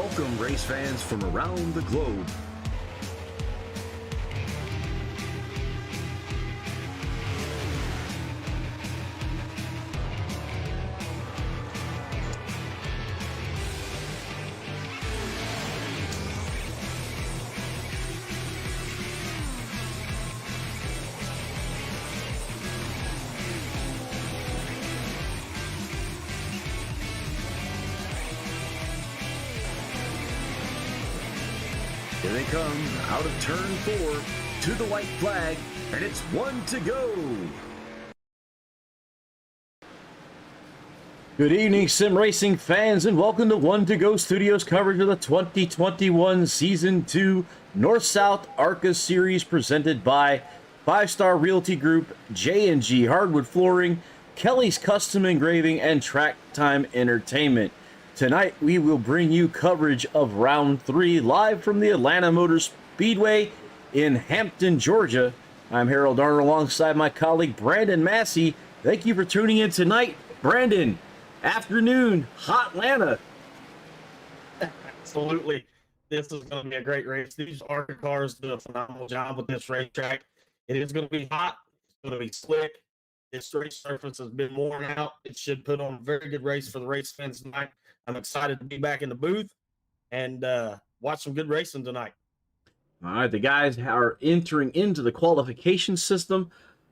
Welcome, race fans from around the globe. Here they come, out of turn 4, to the white flag, and it's 1 to go. Good evening, sim racing fans, and welcome to 1 to Go Studios coverage of the 2021 Season 2 North-South ARCA Series presented by 5-Star Realty Group, J&G Hardwood Flooring, Kelly's Custom Engraving, and Track Time Entertainment. Tonight, we will bring you coverage of Round 3 live from the Atlanta Motor Speedway in Hampton, Georgia. I'm Harold Arner alongside my colleague Brandon Massey. Thank you for tuning in tonight. Brandon, afternoon, hot Atlanta. Absolutely. This is going to be a great race. These ARCA cars do a phenomenal job with this racetrack. It is going to be hot. It's going to be slick. This race surface has been worn out. It should put on a very good race for the race fans tonight. I'm excited to be back in the booth and watch some good racing tonight. All right, the guys are entering into the qualification system.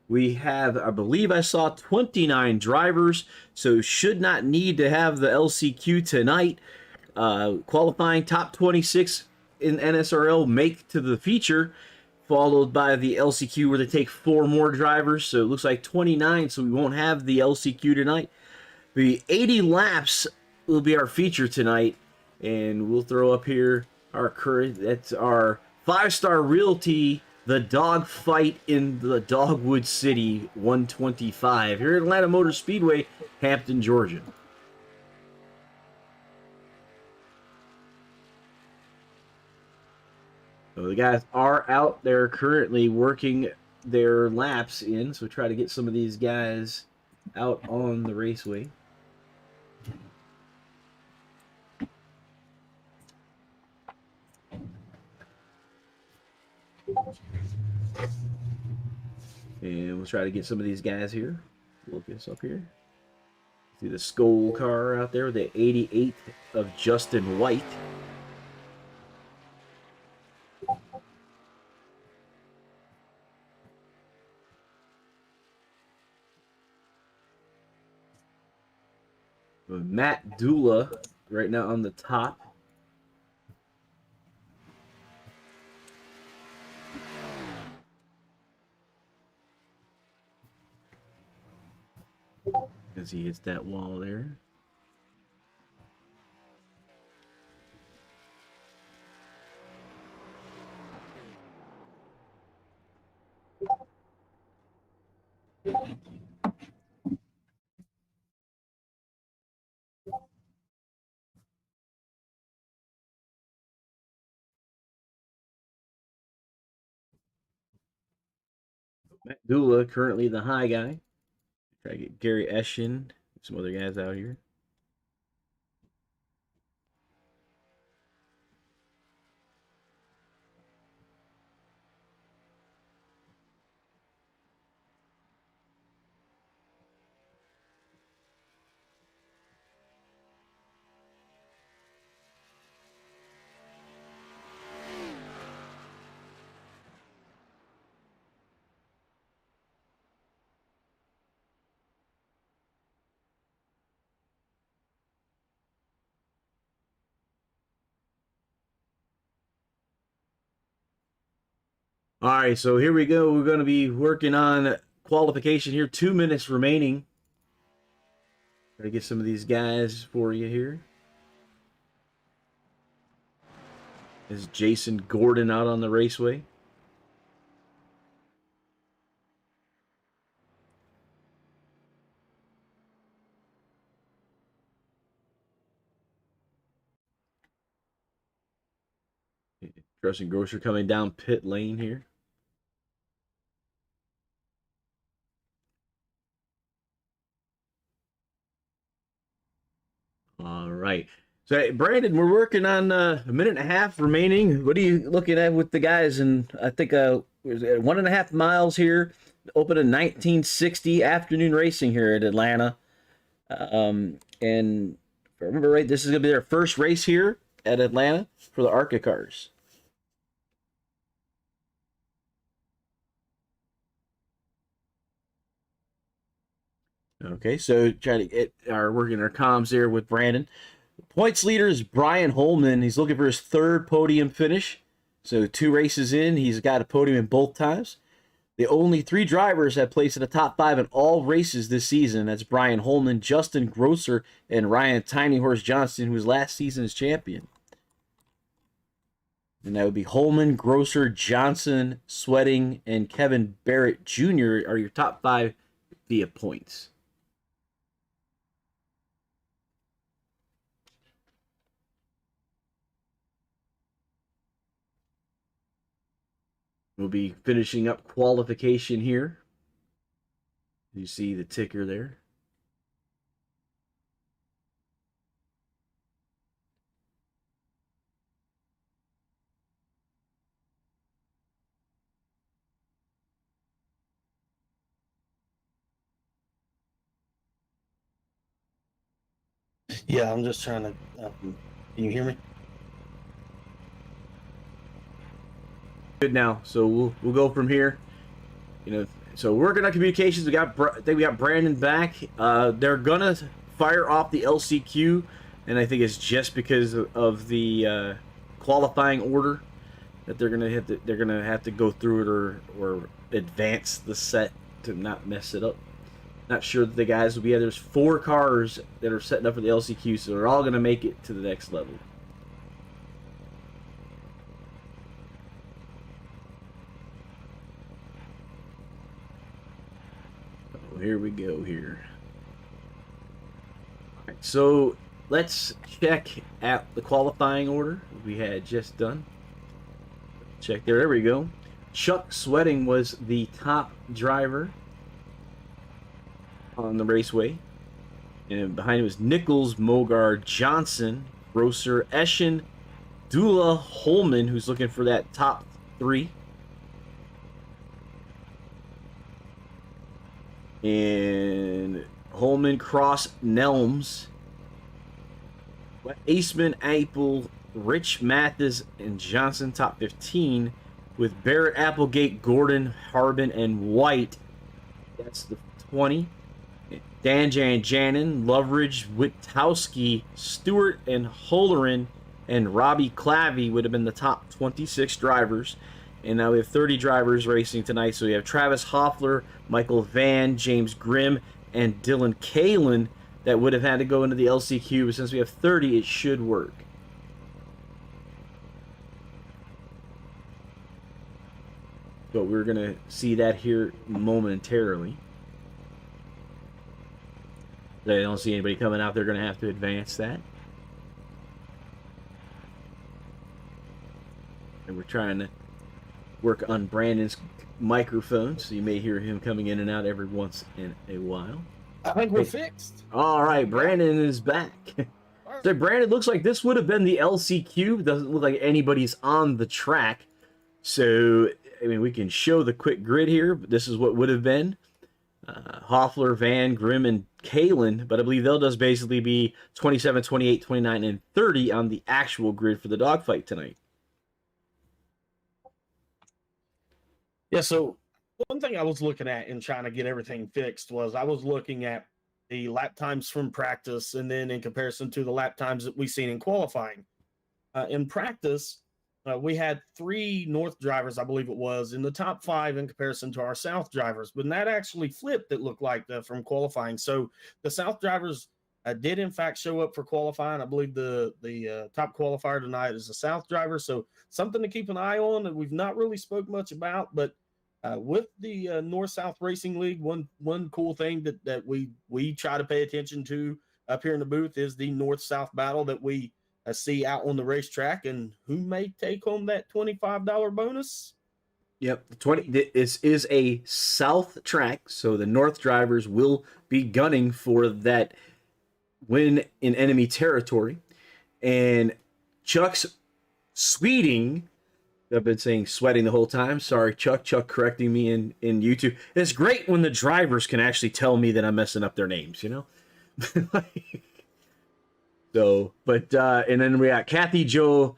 We have, I believe I saw 29 drivers, so should not need to have the LCQ tonight. Qualifying top 26 in NSRL make to the feature, followed by the LCQ where they take 4 more drivers, so it looks like 29, so we won't have the LCQ tonight. The 80 laps will be our feature tonight, and we'll throw up here our current, that's our 5-Star Realty, the dog fight in the Dogwood City 125 here at Atlanta Motor Speedway, Hampton, Georgia. So the guys are out there currently working their laps in, so try to get some of these guys out on the raceway. And we'll try to get some of these guys here. Look this up here. See the Skoll car out there, the 88 of Justin White. Matt Dula right now on the top. As he hits that wall there. Matt Dula currently the high guy. Try to get Gary Eshin, some other guys out here. All right, so here we go. We're going to be working on qualification here. 2 minutes remaining. Try to get some of these guys for you here. Is Jason Gordon out on the raceway? Justin Grosser coming down pit lane here. All right. So, hey, Brandon, we're working on a minute and a half remaining. What are you looking at with the guys? And I think 1.5 miles here. Open in 1960 afternoon racing here at Atlanta. And if I remember right, this is going to be their first race here at Atlanta for the ARCA cars. Okay, so trying to get our working our comms there with Brandon. Points leader is Brian Holman. He's looking for his third podium finish. So 2 races in, he's got a podium in both times. The only 3 drivers have placed in the top 5 in all races this season. That's Brian Holman, Justin Grosser, and Ryan Tiny Horse Johnson, who was last season's champion. And that would be Holman, Grosser, Johnson, Sweating, and Kevin Barrett Jr. are your top 5 via points. We'll be finishing up qualification here. You see the ticker there. Yeah, I'm just trying to. Can you hear me? Good now. So we'll go from here. You know, so working on communications. I think we got Brandon back. They're gonna fire off the LCQ, and I think it's just because of the qualifying order that they're gonna have to go through it or advance the set to not mess it up. Not sure that the guys will be. There's 4 cars that are setting up for the LCQ, so they're all gonna make it to the next level. Here we go here. All right, so let's check out the qualifying order we had just done. Check there. There we go. Chuck Sweating was the top driver on the raceway. And behind him was Nichols, Mogar, Johnson, Grosser, Eschen, Dula, Holman, who's looking for that top 3. And Holman, Cross, Nelms, Aceman, Apple, Rich, Mathis, and Johnson top 15, with Barrett, Applegate, Gordon, Harbin, and White. That's the 20. Dan Janin, Loveridge, Witkowski, Stewart, and Holleran, and Robbie Clavey would have been the top 26 drivers. And now we have 30 drivers racing tonight. So we have Travis Hoffler, Michael Van, James Grimm, and Dylan Kalin that would have had to go into the LCQ. But since we have 30, it should work. But we're going to see that here momentarily. I don't see anybody coming out. They're going to have to advance that. And we're trying to work on Brandon's microphone, so you may hear him coming in and out every once in a while. I think we're fixed. All right, Brandon is back. So Brandon, looks like this would have been the LCQ. Doesn't look like anybody's on the track. So, I mean, we can show the quick grid here, but this is what would have been. Hoffler, Van, Grimm, and Kalin, but I believe they'll just basically be 27, 28, 29, and 30 on the actual grid for the dogfight tonight. Yeah, so one thing I was looking at and trying to get everything fixed was I was looking at the lap times from practice and then in comparison to the lap times that we've seen in qualifying. In practice, we had 3 North drivers, I believe it was, in the top 5 in comparison to our South drivers. But that actually flipped, it looked like, from qualifying. So the South drivers did, in fact, show up for qualifying. I believe the top qualifier tonight is a South driver. So something to keep an eye on that we've not really spoke much about. But with the North-South Racing League, one cool thing that we try to pay attention to up here in the booth is the North-South battle that we see out on the racetrack, and who may take home that $25 bonus? Yep, this is a South track, so the North drivers will be gunning for that win in enemy territory. And Chuck's sweeting. I've been saying sweating the whole time. Sorry, Chuck. Chuck correcting me in YouTube. It's great when the drivers can actually tell me that I'm messing up their names, you know? So, but, and then we got Kathy Jo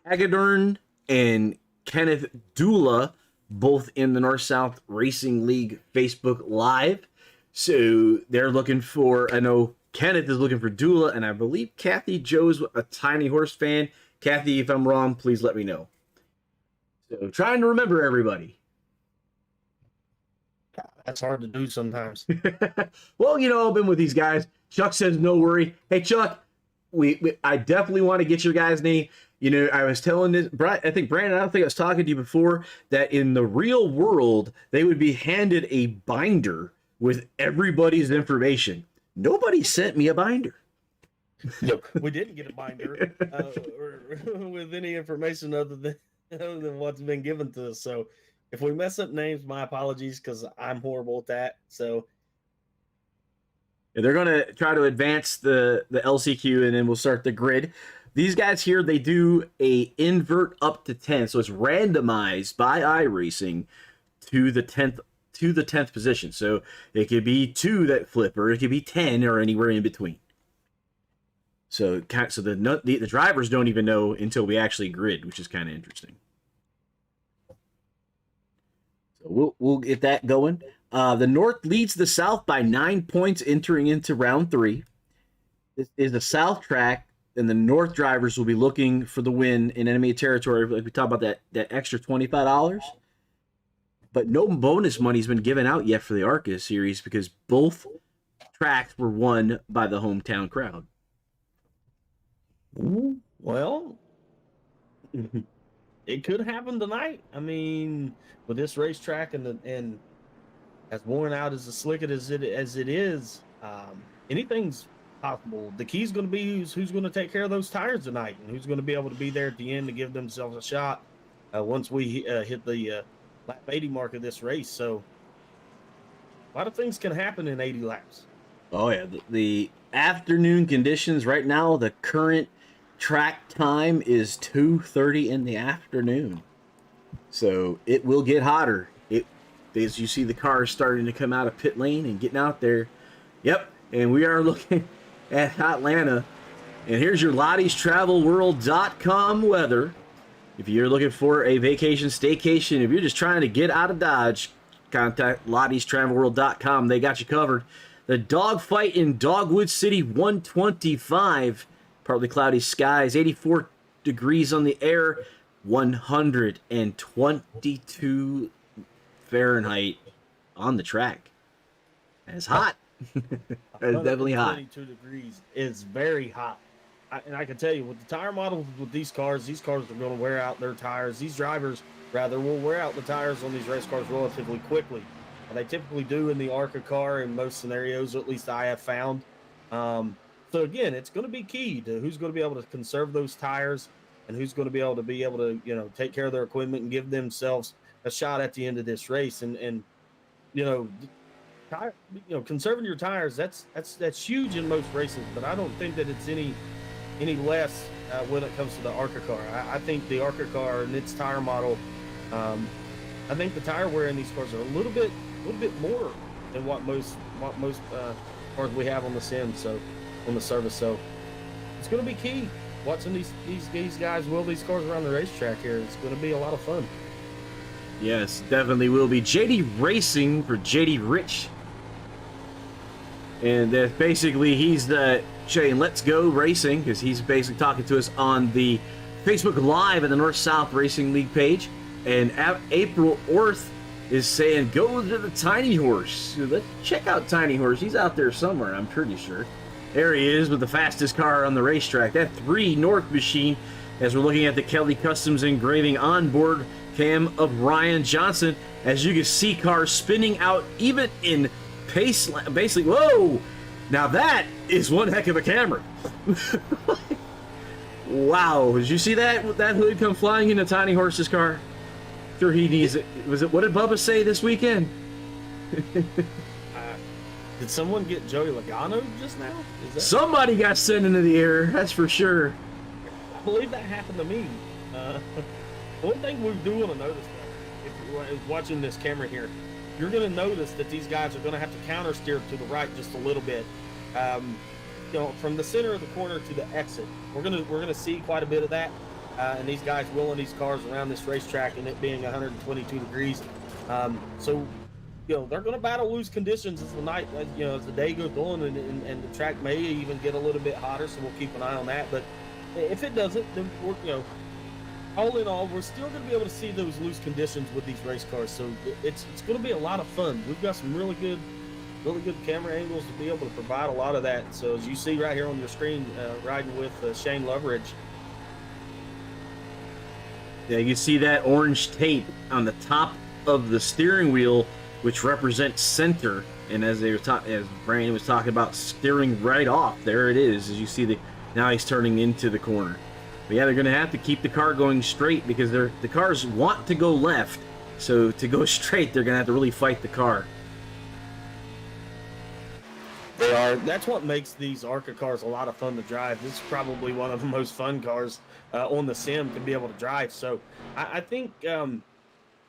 Hagedorn and Kenneth Dula, both in the North-South Racing League Facebook Live. So they're looking for, I know Kenneth is looking for Dula, and I believe Kathy Joe's a Tiny Horse fan. Kathy, if I'm wrong, please let me know. So trying to remember everybody. That's hard to do sometimes. Well, you know, I've been with these guys. Chuck says no worry. Hey, Chuck, I definitely want to get your guy's name. You know, I was telling this, I think Brandon, I don't think I was talking to you before, that in the real world, they would be handed a binder with everybody's information. Nobody sent me a binder. Look, we didn't get a binder with any information other than what's been given to us. So if we mess up names, my apologies, because I'm horrible at that. So they're going to try to advance the LCQ, and then we'll start the grid. These guys here, they do a invert up to 10, so it's randomized by iRacing to the 10th position. So it could be 2 that flip, or it could be 10, or anywhere in between. So the drivers don't even know until we actually grid, which is kind of interesting. So we'll get that going. The North leads the South by 9 points entering into round 3. This is the South track, and the North drivers will be looking for the win in enemy territory. Like we talked about that extra $25. But no bonus money's been given out yet for the ARCA series because both tracks were won by the hometown crowd. Well, it could happen tonight. I mean, with this racetrack and as worn out as slick as it is, anything's possible. The key's going to be who's going to take care of those tires tonight, and who's going to be able to be there at the end to give themselves a shot once we hit the lap 80 mark of this race. So a lot of things can happen in 80 laps. Oh yeah, the afternoon conditions right now, the current track time is 2:30 in the afternoon. So it will get hotter. As you see the cars starting to come out of pit lane and getting out there. Yep, and we are looking at Atlanta. And here's your Lottie'sTravelWorld.com weather. If you're looking for a vacation, staycation, if you're just trying to get out of Dodge, contact Lottie'sTravelWorld.com. They got you covered. The dogfight in Dogwood City, 125. Partly cloudy skies, 84 degrees on the air, 122 Fahrenheit on the track. It's hot. It's definitely hot. 22 degrees is very hot. And I can tell you, with the tire models with these cars are going to wear out their tires. These drivers, rather, will wear out the tires on these race cars relatively quickly. And they typically do in the ARCA car in most scenarios, or at least I have found. So again, it's going to be key to who's going to be able to conserve those tires and who's going to be able to, take care of their equipment and give themselves a shot at the end of this race. And conserving your tires, that's huge in most races, but I don't think that it's any less when it comes to the ARCA car. I think the ARCA car and its tire model, I think the tire wear in these cars are a little bit more than what most cars we have on the sim, so on the service. So it's going to be key watching these guys wheel these cars around the racetrack here. It's going to be a lot of fun. Yes, definitely will be. JD Racing for JD Rich. And that's basically, he's saying let's go racing, because he's basically talking to us on the Facebook Live at the North-South Racing League page. And April Orth is saying go to the Tiny Horse. Let's check out Tiny Horse. He's out there somewhere, I'm pretty sure. There he is with the fastest car on the racetrack. That 3 North machine, as we're looking at the Kelly Customs engraving onboard cam of Ryan Johnson. As you can see, cars spinning out even in pace, basically. Whoa! Now that is one heck of a camera. Wow! Did you see that hood come flying into Tiny Horse's car? Sure, he needs it. What did Bubba say this weekend? Did someone get Joey Logano just now? Is that? Somebody got sent into the air, that's for sure. I believe that happened to me. One thing we do want to notice, though, if you're watching this camera here, you're going to notice that these guys are going to have to counter steer to the right just a little bit. You know, from the center of the corner to the exit, we're gonna see quite a bit of that. And these guys wheeling these cars around this racetrack, and it being 122 degrees. So, you know, they're going to battle loose conditions as the night, you know, as the day goes on, and the track may even get a little bit hotter. So we'll keep an eye on that. But if it doesn't, then we're, you know, all in all, we're still going to be able to see those loose conditions with these race cars. So it's going to be a lot of fun. We've got some really good camera angles to be able to provide a lot of that. So as you see right here on your screen, riding with Shane Loveridge. Yeah, you see that orange tape on the top of the steering wheel, which represents center. And as as Brandon was talking about steering right off, there it is. As you see now he's turning into the corner. But yeah, they're going to have to keep the car going straight because the cars want to go left. So to go straight, they're going to have to really fight the car. They are. That's what makes these ARCA cars a lot of fun to drive. This is probably one of the most fun cars on the sim to be able to drive. So I think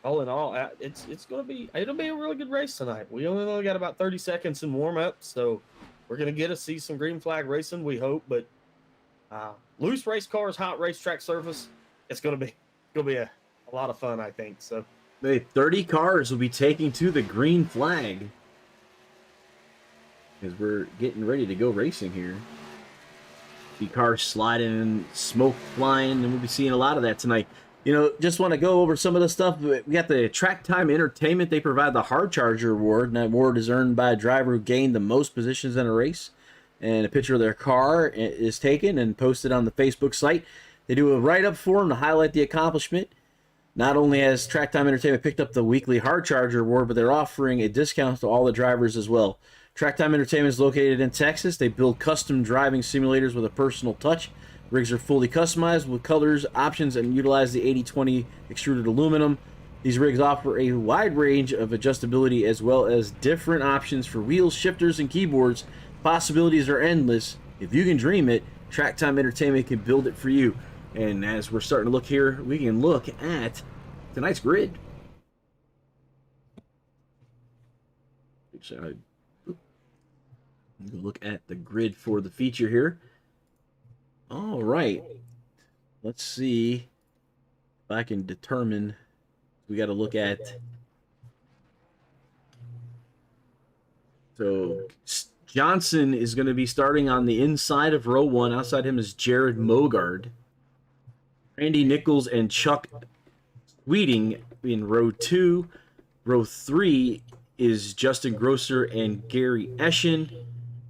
all in all, it'll be a really good race tonight. We only got about 30 seconds in warm up, so we're gonna get to see some green flag racing, we hope. But loose race cars, hot racetrack surface, it's gonna be a lot of fun, I think. So 30 cars will be taking to the green flag. Because we're getting ready to go racing here. See cars sliding and smoke flying, and we'll be seeing a lot of that tonight. You know, just want to go over some of the stuff. We got the Track Time Entertainment. They provide the Hard Charger Award, and that award is earned by a driver who gained the most positions in a race. And a picture of their car is taken and posted on the Facebook site. They do a write-up for them to highlight the accomplishment. Not only has Track Time Entertainment picked up the weekly Hard Charger Award, but they're offering a discount to all the drivers as well. Track Time Entertainment is located in Texas. They build custom driving simulators with a personal touch. Rigs are fully customized with colors, options, and utilize the 80/20 extruded aluminum. These rigs offer a wide range of adjustability as well as different options for wheels, shifters, and keyboards. Possibilities are endless. If you can dream it, Track Time Entertainment can build it for you. And as we're starting to look here, we can look at tonight's grid. Look at the grid for the feature here. All right. Let's see if I can determine. We got to look at. So Johnson is going to be starting on the inside of row 1. Outside him is Jared Mogard. Randy Nichols and Chuck Sweeting in row 2. Row 3 is Justin Grosser and Gary Eschen.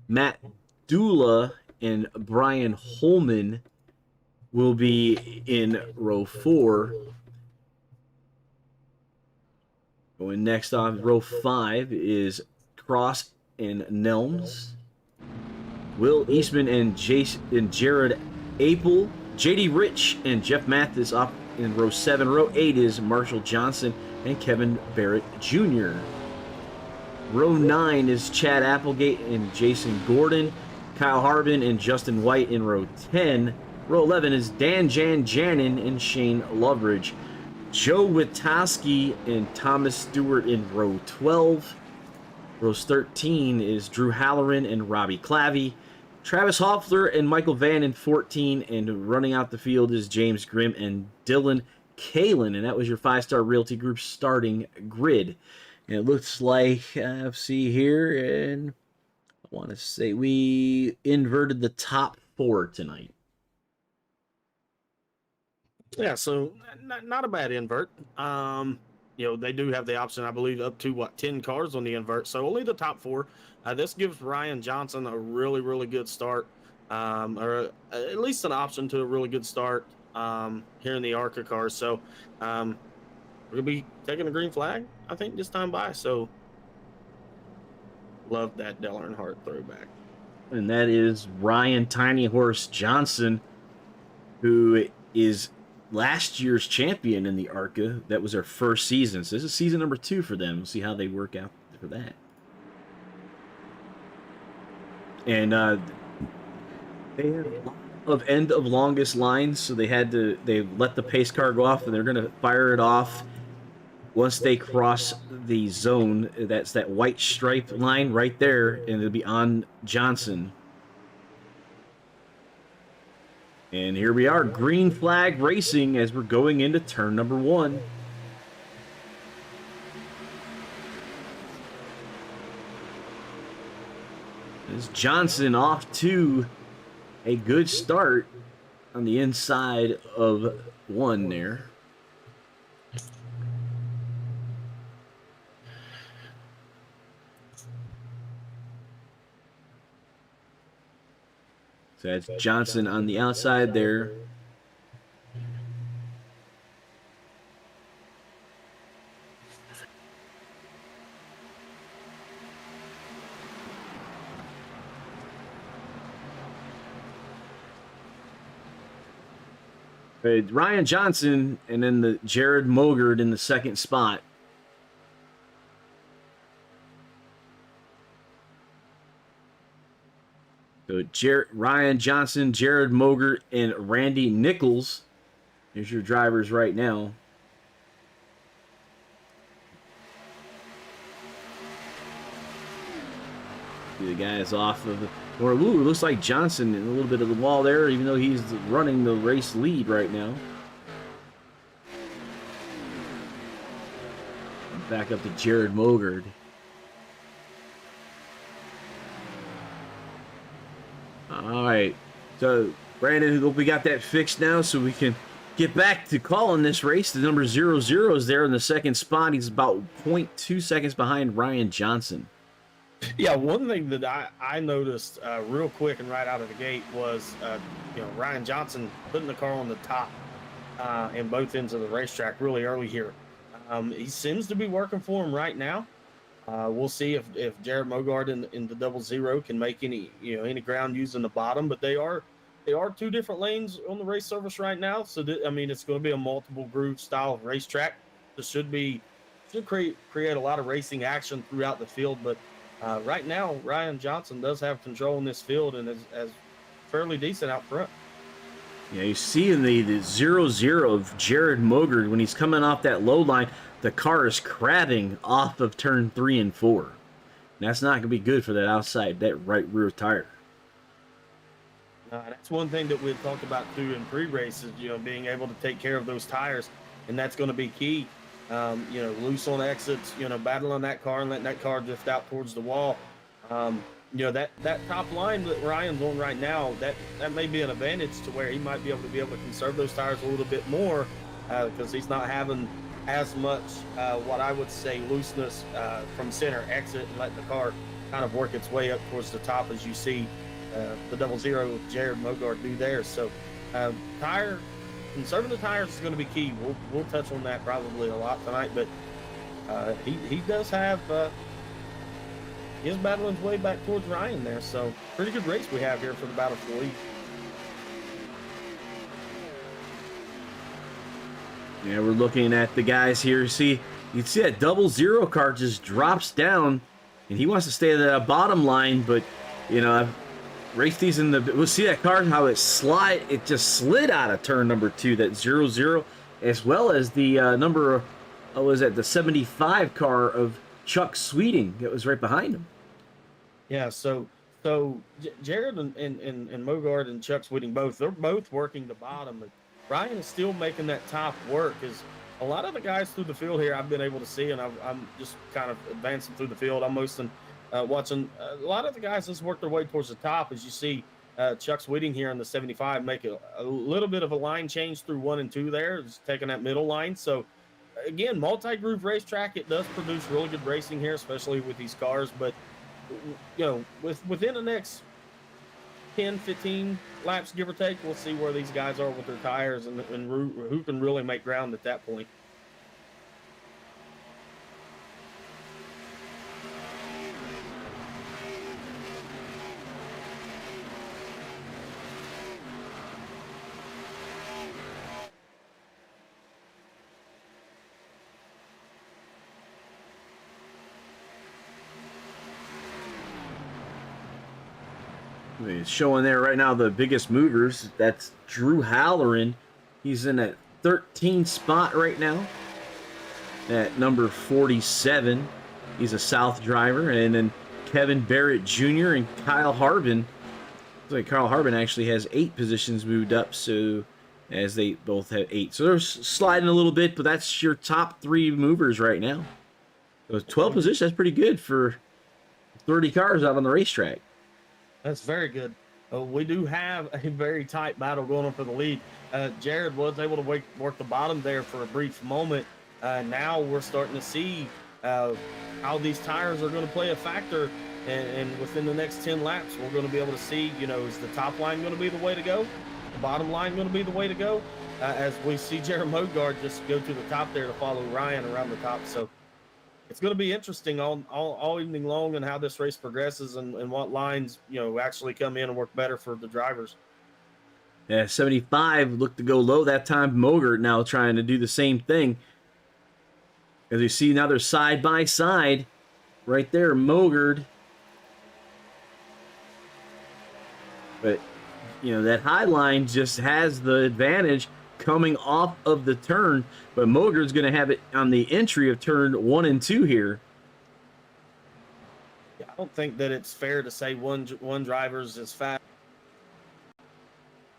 Matt Dula and Brian Holman will be in row 4. Going next on row 5 is Cross and Nelms. Will Eastman and Jared Apel. JD Rich and Jeff Mathis up in row 7. Row 8 is Marshall Johnson and Kevin Barrett Jr. Row 9 is Chad Applegate and Jason Gordon. Kyle Harbin and Justin White in row 10. Row 11 is Dan Janin and Shane Loveridge. Joe Witoski and Thomas Stewart in row 12. Row 13 is Drew Halloran and Robbie Clavey. Travis Hoffler and Michael Van in 14. And running out the field is James Grimm and Dylan Kalin. And that was your 5-Star Realty Group starting grid. And it looks like, see here, and I want to say we inverted the top 4 tonight. Yeah, so not a bad invert. You know, they do have the option, I believe, up to 10 cars on the invert. So only the top 4. This gives Ryan Johnson a really, really good start, or at least an option to a really good start here in the ARCA cars. So we're going to be taking the green flag, I think, this time by. So love that Dale Earnhardt throwback. And that is Ryan Tiny Horse Johnson, who is last year's champion in the ARCA. That was their first season. So this is season number 2 for them. We'll see how they work out for that. And they have a lot of end of longest lines, so they let the pace car go off, and they're gonna fire it off once they cross the zone. That's that white stripe line right there, and it'll be on Johnson. And here we are, green flag racing as we're going into turn number 1. This Johnson off to a good start on the inside of 1 there. So that's Johnson on the outside there. Ryan Johnson and then the Jared Mogard in the second spot. So Ryan Johnson, Jared Mogart, and Randy Nichols. Here's your drivers right now. See the guys off of or looks like Johnson in a little bit of the wall there, even though he's running the race lead right now. Back up to Jared Mogard. All right, so Brandon, we got that fixed now, so we can get back to calling this race. The number 00 is there in the second spot. He's about 0.2 seconds behind Ryan Johnson. Yeah, one thing that I noticed real quick and right out of the gate was, Ryan Johnson putting the car on the top in both ends of the racetrack really early here. He seems to be working for him right now. We'll see if Jared Mogard in the 00 can make any ground using the bottom, but they are two different lanes on the race surface right now. So it's going to be a multiple groove style racetrack. This should create a lot of racing action throughout the field, but right now, Ryan Johnson does have control in this field and is fairly decent out front. Yeah, you see in the 00 of Jared Mogard, when he's coming off that low line, the car is crabbing off of turn 3 and 4. And that's not going to be good for that right rear tire. That's one thing that we've talked about too in pre-races, being able to take care of those tires, and that's going to be key. Loose on exits, battling that car and letting that car drift out towards the wall. That top line that Ryan's on right now, that may be an advantage to where he might be able to conserve those tires a little bit more because he's not having as much what I would say looseness from center exit and letting the car kind of work its way up towards the top as you see the 00 Jared Mogard do there. So conserving the tires is going to be key. We'll touch on that probably a lot tonight, but he does have his battling his way back towards Ryan there. So pretty good race we have here for the battle for the lead. Yeah, we're looking at the guys here. You can see that 00 car just drops down, and he wants to stay at that bottom line, but I've raced these we'll see that car, how it just slid out of turn number 2, that 00, as well as the the 75 car of Chuck Sweeting that was right behind him. Yeah, so Jared and Mogard and Chuck Sweeting they're both working the bottom, but Ryan is still making that top work. Is a lot of the guys through the field here I've been able to see, and I'm just kind of advancing through the field. I'm mostly watching a lot of the guys that's worked their way towards the top. As you see Chuck Sweeting here in the 75 make a little bit of a line change through 1 and 2 there, just taking that middle line. So again, multi-groove racetrack, it does produce really good racing here, especially with these cars. But within the next 10, 15 laps, give or take, we'll see where these guys are with their tires and who can really make ground at that point. It's showing there right now the biggest movers. That's Drew Halloran. He's in at 13 spot right now at number 47. He's a South driver. And then Kevin Barrett Jr. and Kyle Harbin. Looks like Kyle Harbin actually has 8 positions moved up, so as they both have 8. So they're sliding a little bit, but that's your top 3 movers right now. So 12 positions, that's pretty good for 30 cars out on the racetrack. That's very good. We do have a very tight battle going on for the lead. Jared was able to work the bottom there for a brief moment. Now we're starting to see how these tires are going to play a factor. And within the next 10 laps, we're going to be able to see, is the top line going to be the way to go? The bottom line going to be the way to go? As we see Jared Mogard just go to the top there to follow Ryan around the top. So it's going to be interesting all evening long and how this race progresses and what lines, actually come in and work better for the drivers. Yeah, 75 looked to go low that time. Mogart now trying to do the same thing. As you see now they're side by side. Right there, Mogard. But, that high line just has the advantage coming off of the turn. But Mogard's going to have it on the entry of turn 1 and 2 here. Yeah, I don't think that it's fair to say one driver's as fast.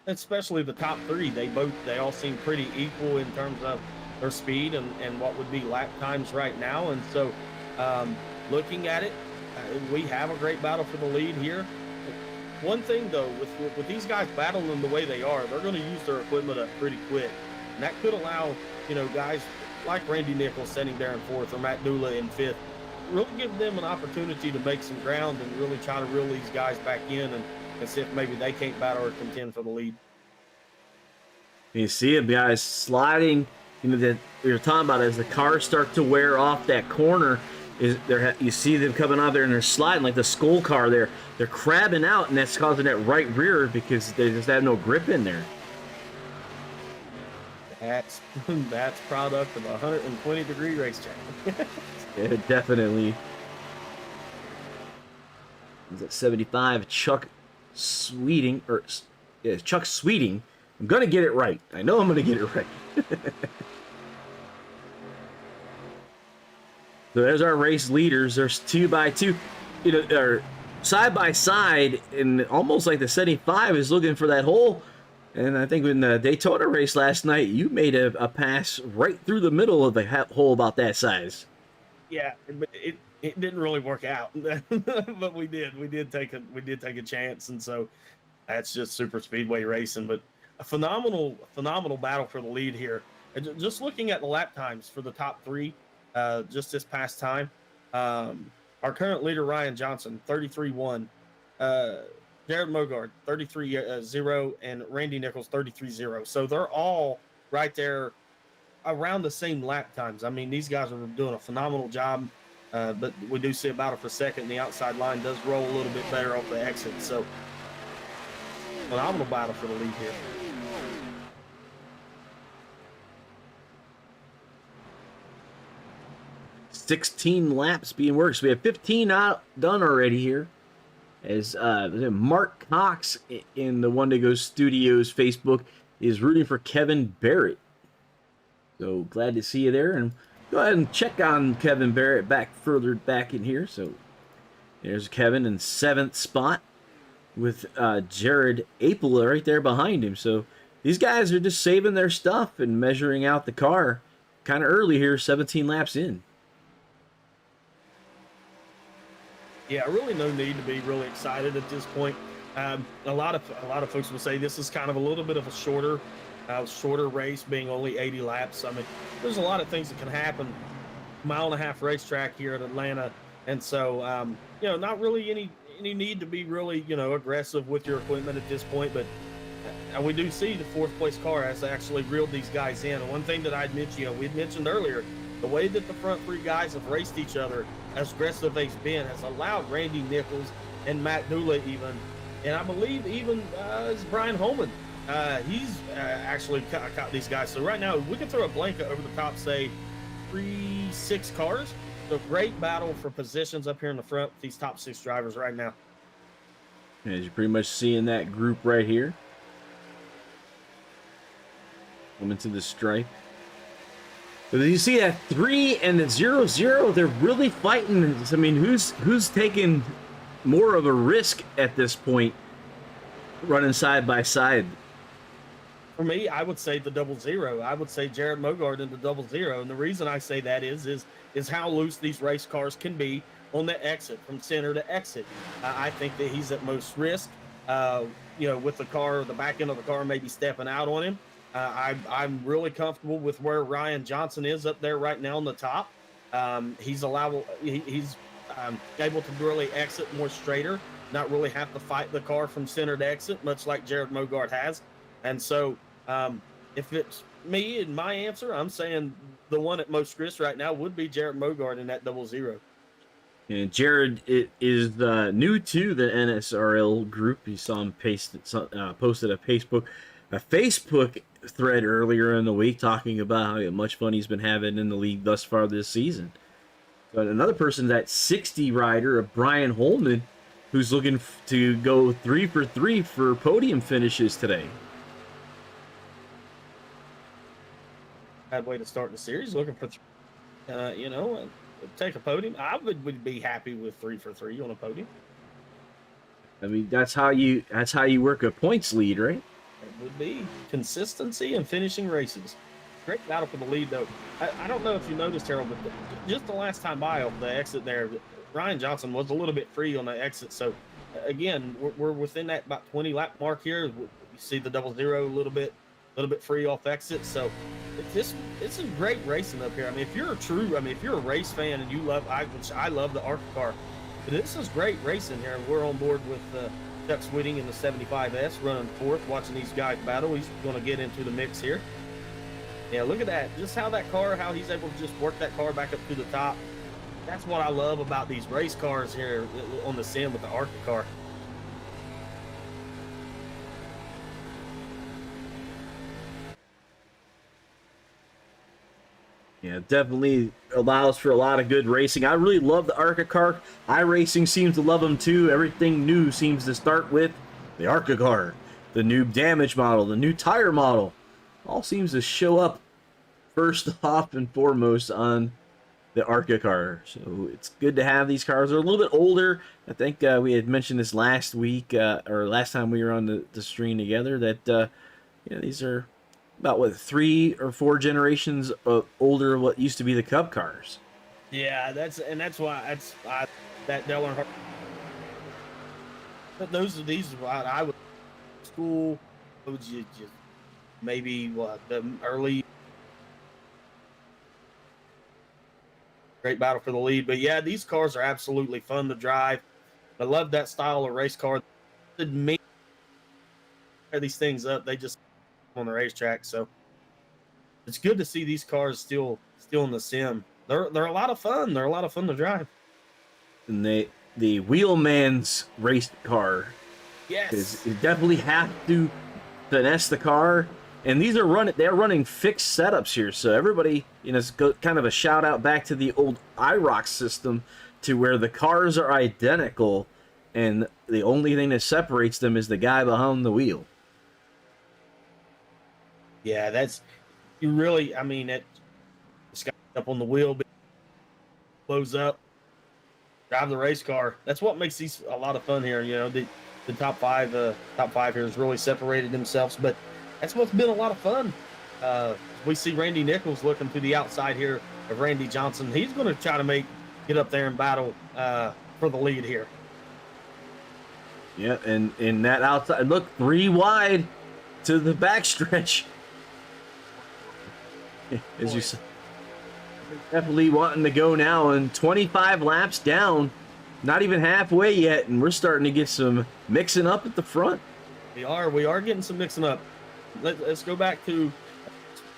Especially the top 3, they all seem pretty equal in terms of their speed and what would be lap times right now. And so, looking at it, we have a great battle for the lead here. One thing though, with these guys battling the way they are, they're going to use their equipment up pretty quick, and that could allow guys like Randy Nichols sitting there in 4th or Matt Dula in 5th, really give them an opportunity to make some ground and really try to reel these guys back in and see if maybe they can't battle or contend for the lead. You see it, guys, sliding. That we were talking about as the cars start to wear off that corner. You see them coming out there and they're sliding like the Skull car there. They're crabbing out, and that's causing that right rear because they just have no grip in there. That's product of a 120-degree racetrack. Yeah, definitely. Is it 75? Chuck Sweeting, Chuck Sweeting. I'm gonna get it right. I know I'm gonna get it right. So there's our race leaders. There's 2 by 2, or side by side, and almost like the 75 is looking for that hole. And I think in the Daytona race last night, you made a pass right through the middle of the hole about that size. Yeah, but it didn't really work out, but we did take a chance, and so that's just super speedway racing. But a phenomenal battle for the lead here. And just looking at the lap times for the top 3. Just this past time, our current leader Ryan Johnson 33-1, Jared Mogard 33-0, and Randy Nichols 33-0. So they're all right there around the same lap times. I mean, these guys are doing a phenomenal job, but we do see a battle for second. The outside line does roll a little bit better off the exit. So phenomenal battle for the lead here. 16 laps being worked. So we have 15 out done already here. As Mark Cox in the One Day Go Studios Facebook is rooting for Kevin Barrett. So glad to see you there. And go ahead and check on Kevin Barrett further back in here. So there's Kevin in 7th spot with Jared Apel right there behind him. So these guys are just saving their stuff and measuring out the car kind of early here, 17 laps in. Yeah, really no need to be really excited at this point. A lot of folks will say this is kind of a little bit of a shorter race, being only 80 laps. I mean, there's a lot of things that can happen. 1.5-mile racetrack here at Atlanta, and so not really any need to be really aggressive with your equipment at this point. But we do see the 4th place car has actually reeled these guys in. And one thing that I'd mentioned, we'd mentioned earlier, the way that the front 3 guys have raced each other, as aggressive they've been, has allowed Randy Nichols and Matt Dula and I believe even Brian Holman. He's actually caught these guys. So right now, we can throw a blanket over the top, say 3-6 cars. So great battle for positions up here in the front with these top 6 drivers right now. As you're pretty much seeing that group right here. Coming to the stripe. But you see that 3 and the 0-0, they're really fighting. I mean, who's taking more of a risk at this point, running side by side? For me, I would say the 0-0. I would say Jared Mogart in the 0-0. And the reason I say that is how loose these race cars can be on the exit from center to exit. I think that he's at most risk. With the car, the back end of the car maybe stepping out on him. I'm really comfortable with where Ryan Johnson is up there right now on the top. He's able to really exit more straighter, not really have to fight the car from center to exit, much like Jared Mogart has. And so, if it's me and my answer, I'm saying the one at most risk right now would be Jared Mogart in that 0-0. And Jared is new to the NSRL group. You saw him posted a Facebook thread earlier in the week talking about how much fun he's been having in the league thus far this season. But another person, that 60 rider of Brian Holman, who's looking to go 3 for 3 for podium finishes today. Bad way to start the series. Looking for, take a podium. I would be happy with 3 for 3 on a podium. I mean, that's how you work a points lead, right? It would be consistency and finishing races. Great battle for the lead, though. I don't know if you noticed, Harold, but just the last time by off the exit there, Ryan Johnson was a little bit free on the exit. So, again, we're within that about 20 lap mark here. You see the 0-0 a little bit free off exit. So, it's some great racing up here. I mean, if you're a race fan and you love, which I love the ARCA car, but this is great racing here. We're on board with Chuck Switting in the 75S running fourth, watching these guys battle. He's going to get into the mix here. Yeah, look at that. Just how he's able to just work that car back up to the top. That's what I love about these race cars here on the sim with the ARCA car. Yeah, definitely allows for a lot of good racing. I really love the ARCA car. iRacing seems to love them too. Everything new seems to start with the ARCA car. The new damage model, the new tire model, all seems to show up first off and foremost on the ARCA car. So it's good to have these cars. They're a little bit older. I think we had mentioned this last week, or last time we were on the stream together, that these are about 3 or 4 generations older what used to be the Cup cars. Yeah, that's why that Dell Earnhardt. But these I would school. Would you just maybe the early great battle for the lead? But yeah, these cars are absolutely fun to drive. I love that style of race car. Didn't mean these things up. They just on the racetrack. So it's good to see these cars still in the sim. They're a lot of fun. They're a lot of fun to drive. And the Wheelman's race car. Yes. You definitely have to finesse the car. And they're running fixed setups here. So everybody, it's kind of a shout out back to the old IROC system, to where the cars are identical and the only thing that separates them is the guy behind the wheel. Yeah, this guy up on the wheel, blows up, drive the race car. That's what makes these a lot of fun here. The top five here has really separated themselves, but that's what's been a lot of fun. We see Randy Nichols looking to the outside here of Randy Johnson. He's going to try to get up there and battle for the lead here. Yeah, and in that outside, look, 3 wide to the backstretch. As you said, definitely wanting to go now, and 25 laps down, not even halfway yet, and we're starting to get some mixing up at the front. We are getting some mixing up. Let's go back to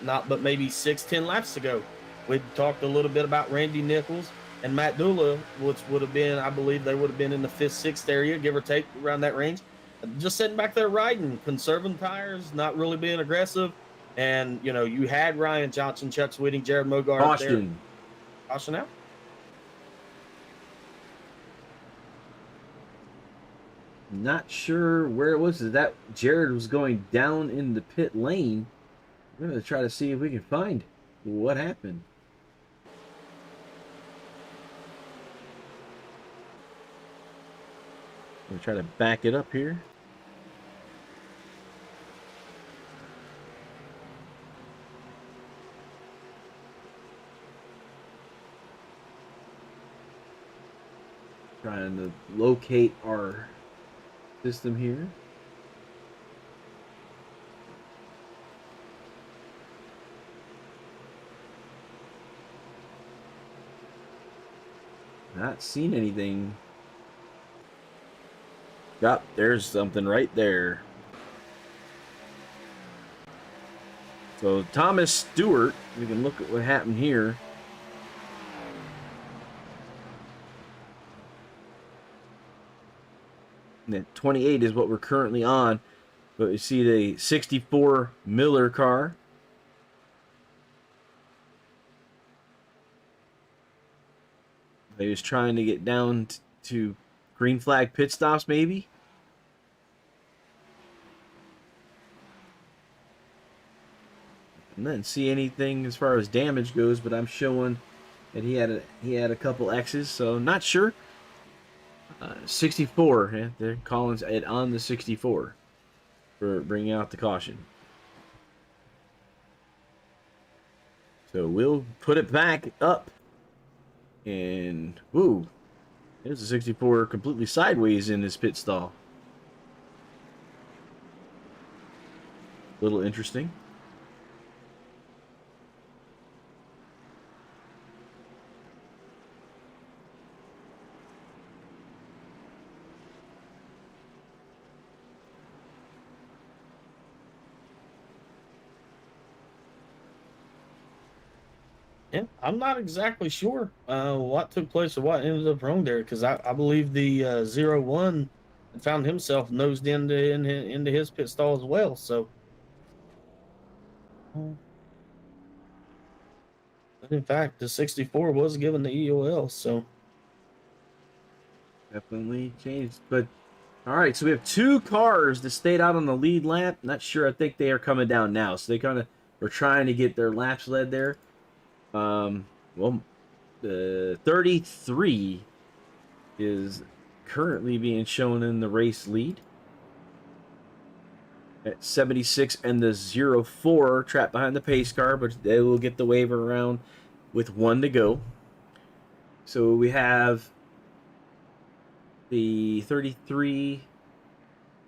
maybe 6-10 laps ago. We talked a little bit about Randy Nichols and Matt Dula, which would have been, I believe they would have been in the 5th, 6th area, give or take, around that range. Just sitting back there riding, conserving tires, not really being aggressive. And, you had Ryan Johnson, Chuck Switting, Jared Mogart up there. Caution out. Not sure where it was. That Jared was going down in the pit lane. We're going to try to see if we can find what happened. We'll try to back it up here. Trying to locate our system here. Not seen anything. Yep, there's something right there. So Thomas Stewart, we can look at what happened here. And that 28 is what we're currently on. But we see the 64 Miller car. He was trying to get down to green flag pit stops, maybe. I didn't see anything as far as damage goes, but I'm showing that he had a couple X's, so not sure. 64, yeah, they're calling it on the 64 for bringing out the caution. So we'll put it back up, and woo, there's a 64 completely sideways in this pit stall. A little interesting. Yeah, I'm not exactly sure what took place or what ended up wrong there, because I believe the 01 found himself nosed into his pit stall as well. So, but in fact, the 64 was given the EOL. So Definitely changed. But all right, so we have two cars that stayed out on the lead lap. Not sure. I think they are coming down now. So they kind of were trying to get their laps led there. Well, the 33 is currently being shown in the race lead at 76, and the 04 trapped behind the pace car, but they will get the wave around with one to go. So we have the 33.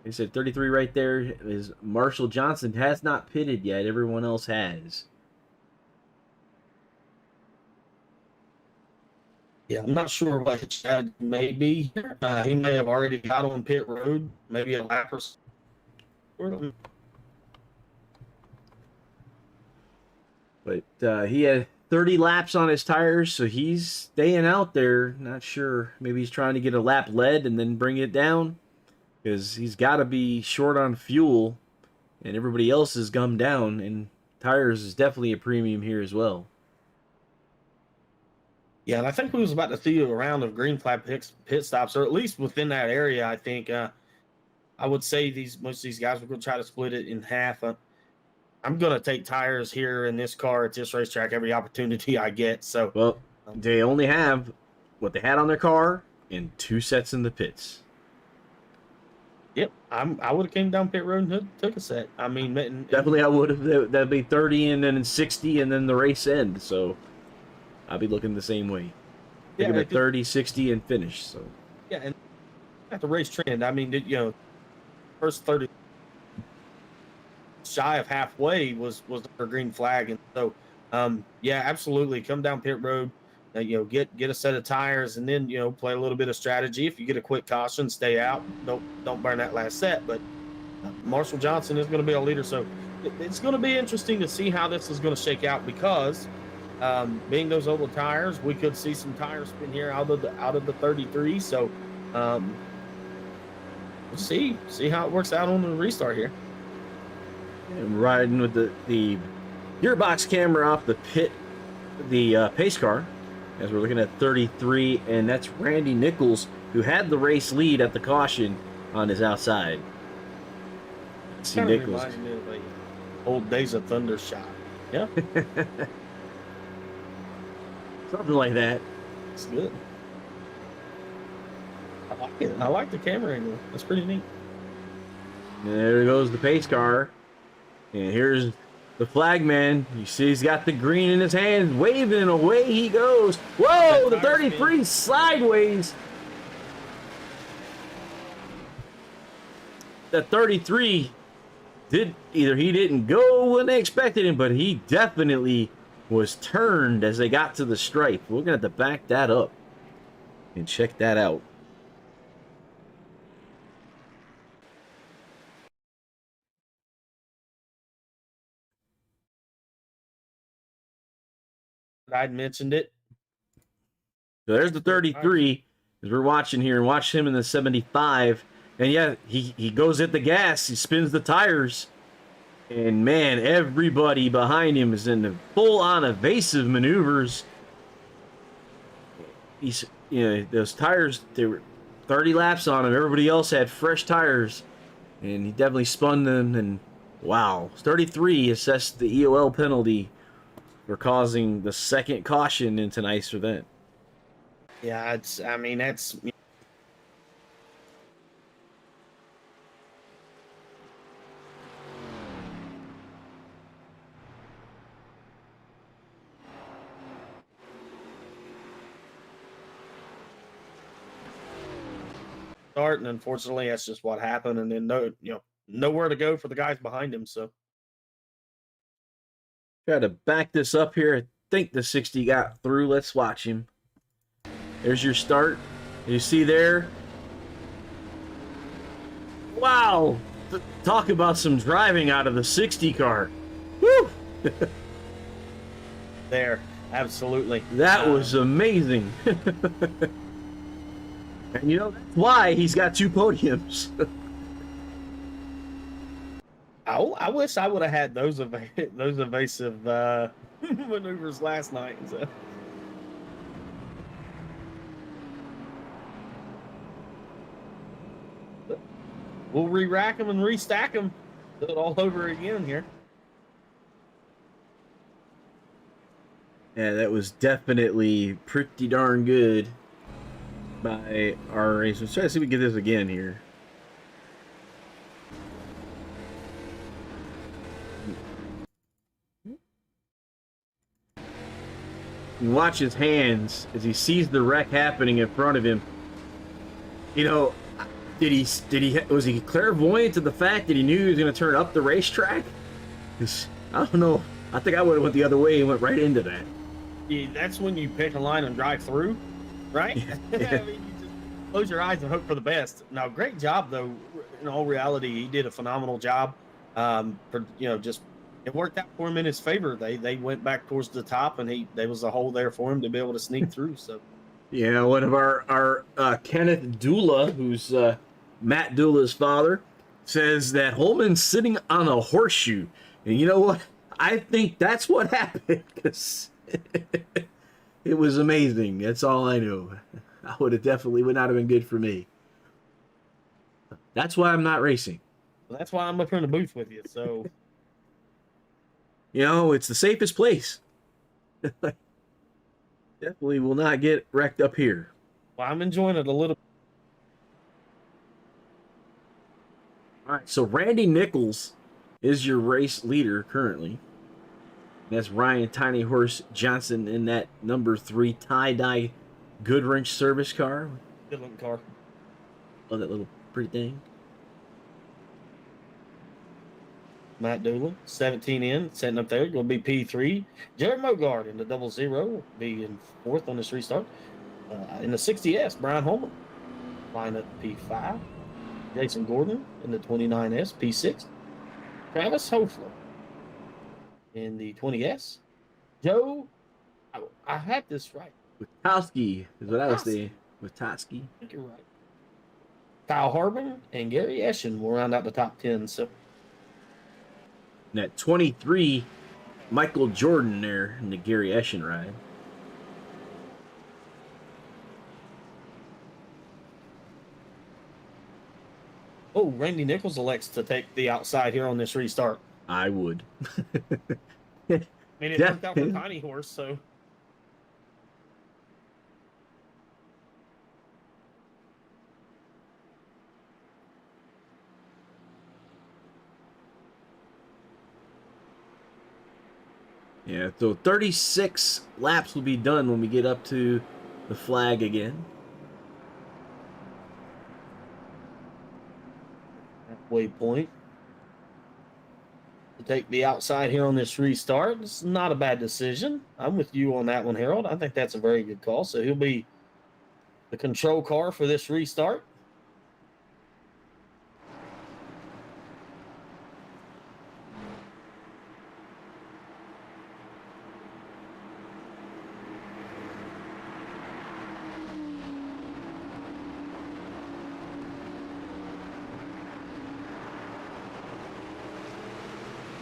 I said 33 right there is Marshall Johnson. Has not pitted yet. Everyone else has. yeah, I'm not sure what Chad may be here. He may have already got on pit road, maybe a lap or so. But he had 30 laps on his tires, so he's staying out there. Not sure. Maybe he's trying to get a lap led and then bring it down, because he's got to be short on fuel, and everybody else is gummed down, and tires is definitely a premium here as well. Yeah, and I think we was about to see a round of green flag pit stops, or at least within that area. I think I would say most of these guys were going to try to split it in half. I'm going to take tires here in this car at this racetrack every opportunity I get. So, well, they only have what they had on their car and 2 sets in the pits. Yep, I would have came down pit road and took a set. I mean, definitely I would have. That'd be 30 and then 60 and then the race end. So I'll be looking the same way. Think of 30, 60, and finish. So yeah, and at the race trend, I mean, first 30 shy of halfway was the green flag, and so yeah, absolutely, come down pit road, get a set of tires, and then play a little bit of strategy. If you get a quick caution, stay out. Don't burn that last set. But Marshall Johnson is going to be a leader, so it's going to be interesting to see how this is going to shake out, because being those oval tires, we could see some tire spin here out of the 33. So we'll see how it works out on the restart here. I'm riding with the gearbox camera off the pace car as we're looking at 33, and that's Randy Nichols, who had the race lead at the caution. on his outside. See Kind of Nichols. reminds me of a old Days of Thunder shot. Yeah, Something like that. it's good. I like it. I like the camera angle. That's pretty neat. And there goes the pace car. And here's the flagman. You see he's got the green in his hand, waving, and away he goes. Whoa, the 33 sideways. The 33 did either he didn't go when they expected him, but he definitely was turned as they got to the stripe. We're gonna have to back that up and check that out. I'd mentioned it. So there's the 33 as we're watching here, and watch him in the 75. And yeah, he goes at the gas, he spins the tires. And man, everybody behind him is in the full-on evasive maneuvers. He's, those tires, they were 30 laps on him. Everybody else had fresh tires, and he definitely spun them. And wow, 33 assessed the EOL penalty for causing the second caution in tonight's event. Yeah, it's. I mean, that's. Start, and unfortunately, that's just what happened. And then nowhere to go for the guys behind him. So Try to back this up here. I think the 60 got through. Let's watch him. There's your start. You see there? Wow! Talk about some driving out of the 60 car. Woo! there, absolutely. That was amazing. And you know, that's why he's got 2 podiums. I wish I would have had those evasive maneuvers last night. So. We'll re-rack them and restack them. Do it all over again here. Yeah, that was definitely pretty darn good by our race. Let's try to see if we can get this again here. You watch his hands as he sees the wreck happening in front of him. You know, was he clairvoyant to the fact that he knew he was going to turn up the racetrack? Because I don't know. I think I would have went the other way and went right into that. Yeah, that's when you pick a line and drive through, right? Yeah. I mean, you just close your eyes and hope for the best. Now, great job though. In all reality, he did a phenomenal job. Just it worked out for him in his favor. They went back towards the top, and there was a hole there for him to be able to sneak through. So, yeah, one of our Kenneth Dula, who's Matt Dula's father, says that Holman's sitting on a horseshoe, and you know what? I think that's what happened, because it was amazing. That's all I know. I would not have been good for me. That's why I'm not racing. well, that's why I'm up here in the booth with you. So, You know, it's the safest place. Definitely will not get wrecked up here. well, I'm enjoying it a little. All right, so Randy Nichols is your race leader currently. That's Ryan Tiny Horse Johnson in that number 3 tie-dye Goodwrench service car. Good looking car. Love that little pretty thing. Matt Doolin, 17 in, setting up there. Going to be P3. Jared Mogard in the 00, be in 4th on this restart. In the 60S, Brian Holman, line up P5. Jason Gordon in the 29S, P6. Travis Hofler in the 20S. Joe, I had this right. Witowski is what I was saying. Witowski. I think you're right. Kyle Harbin and Gary Eschen will round out the top 10. So, And at 23, Michael Jordan there in the Gary Eschen ride. Oh, Randy Nichols elects to take the outside here on this restart. I would. I mean, it worked out for Definitely. Tiny Horse, so. Yeah, so 36 laps will be done when we get up to the flag again. Halfway point. To take the outside here on this restart. It's not a bad decision. I'm with you on that one, Harold. I think that's a very good call. So he'll be the control car for this restart.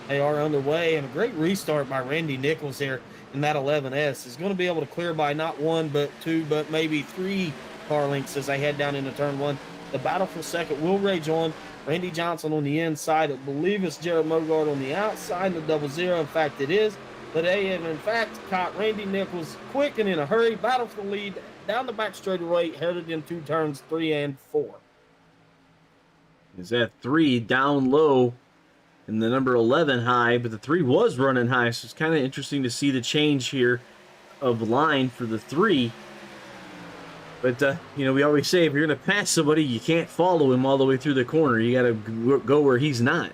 They are underway, and a great restart by Randy Nichols here in that 11S. Is going to be able to clear by not one, but two, but maybe three car lengths as they head down into turn one. The battle for second will rage on. Randy Johnson on the inside. I believe it's Jared Mogard on the outside, the 00. In fact, it is. But they have, in fact, caught Randy Nichols quick and in a hurry. Battle for the lead down the back straightaway, headed into turns 3 and 4. Is that 3 down low and the number 11 high, but the 3 was running high, so it's kind of interesting to see the change here of line for the 3. But, we always say if you're going to pass somebody, you can't follow him all the way through the corner. You got to go where he's not.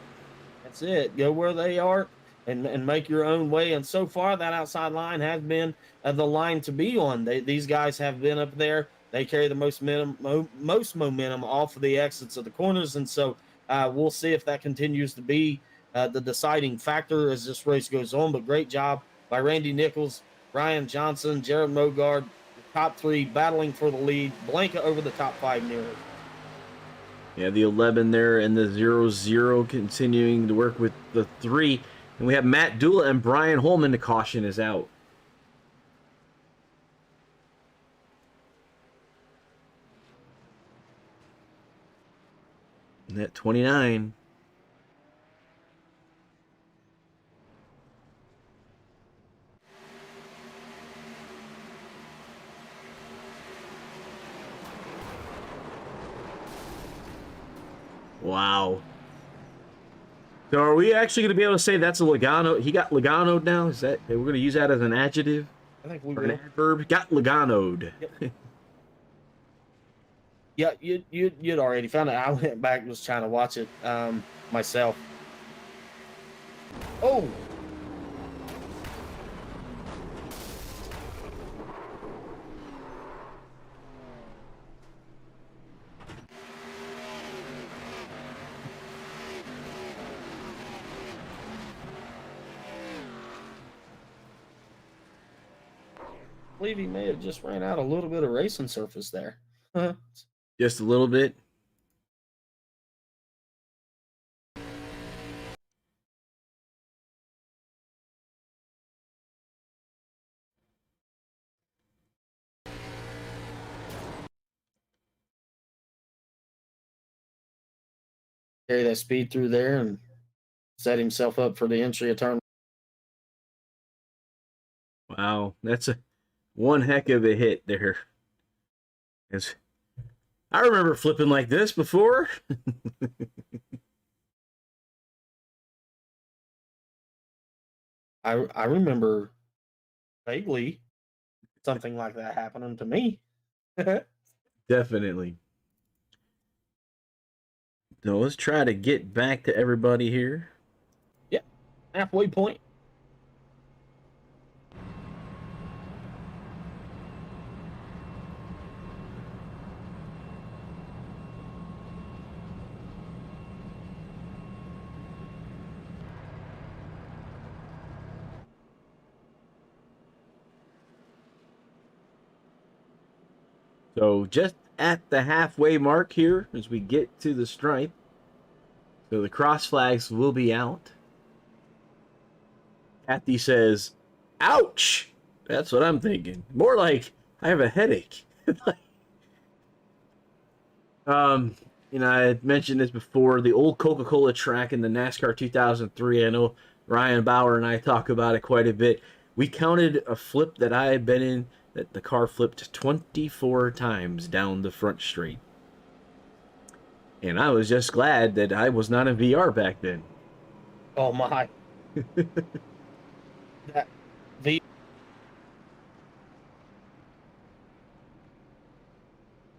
That's it. Go where they are and make your own way. And so far, that outside line has been the line to be on. These guys have been up there. They carry the most momentum off of the exits of the corners. And so we'll see if that continues to be the deciding factor as this race goes on. But great job by Randy Nichols, Ryan Johnson, Jared Mogard, the top 3 battling for the lead. Blanca over the top 5 nearly. Yeah, the 11 there and the 00 continuing to work with the 3. And we have Matt Dula and Brian Holman. The caution is out. And at 29. Wow. So are we actually going to be able to say that's a Logano? He got Logano'd now? Is that we're going to use that as an adjective? I think we Or an will. adverb? Got Logano'd. Yep. Yeah, you'd already found it. I went back and was trying to watch it myself. Oh! I believe he may have just ran out a little bit of racing surface there. Just a little bit. Carry that speed through there and set himself up for the entry of turn. Wow, that's one heck of a hit there. I remember flipping like this before. I remember vaguely something like that happening to me. Definitely. So let's try to get back to everybody here. Yep, halfway point. So just at the halfway mark here as we get to the stripe. So the cross flags will be out. Kathy says, ouch! That's what I'm thinking. More like, I have a headache. um, I had mentioned this before. The old Coca-Cola track in the NASCAR 2003. I know Ryan Bauer and I talk about it quite a bit. We counted a flip that I had been in that the car flipped 24 times down the front straight. And I was just glad that I was not in VR back then. Oh my. That the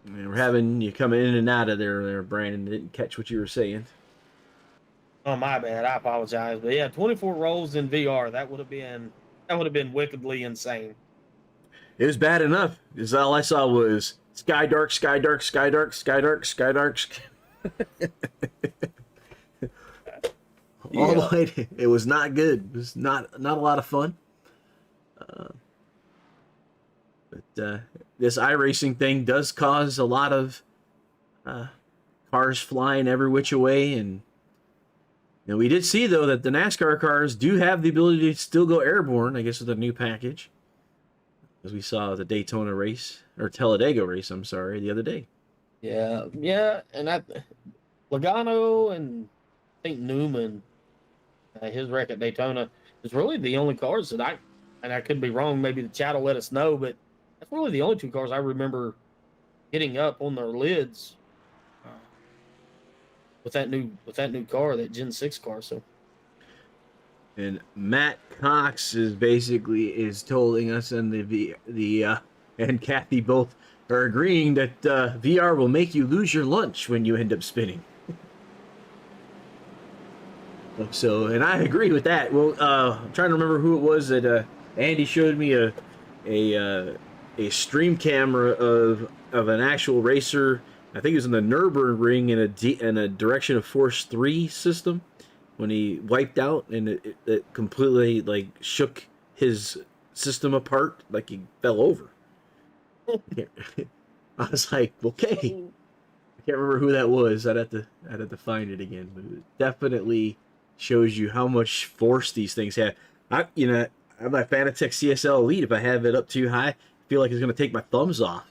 We're having you coming in and out of there, Brandon. Didn't catch what you were saying. Oh my bad. I apologize. But yeah, 24 rolls in VR. That would have been wickedly insane. It was bad enough because all I saw was sky dark, sky dark, sky dark, sky dark, sky dark. All Yeah. the way. It was not good. It was not a lot of fun. Uh, but this iRacing thing does cause a lot of uh, cars flying every which way, and we did see though that the NASCAR cars do have the ability to still go airborne. I guess with a new package, as we saw the Daytona race or Talladega race. I'm sorry, the other day. Yeah. Yeah. And Logano and I think Newman, his wreck at Daytona is really the only cars that and I could be wrong. Maybe the chat will let us know, but that's really the only two cars I remember hitting up on their lids uh, with that new car, that Gen 6 car. So And Matt Cox is telling us, and the and Kathy both are agreeing that VR will make you lose your lunch when you end up spinning. So, and I agree with that. Well, I'm trying to remember who it was that Andy showed me a stream camera of an actual racer. I think it was in the Nürburgring in a Direction of Force 3 system when he wiped out, and it completely like shook his system apart, like he fell over. I was like, okay, I can't remember who that was. I'd have to find it again, but it definitely shows you how much force these things have. I have my Fanatec CSL Elite. If I have it up too high, I feel like it's going to take my thumbs off.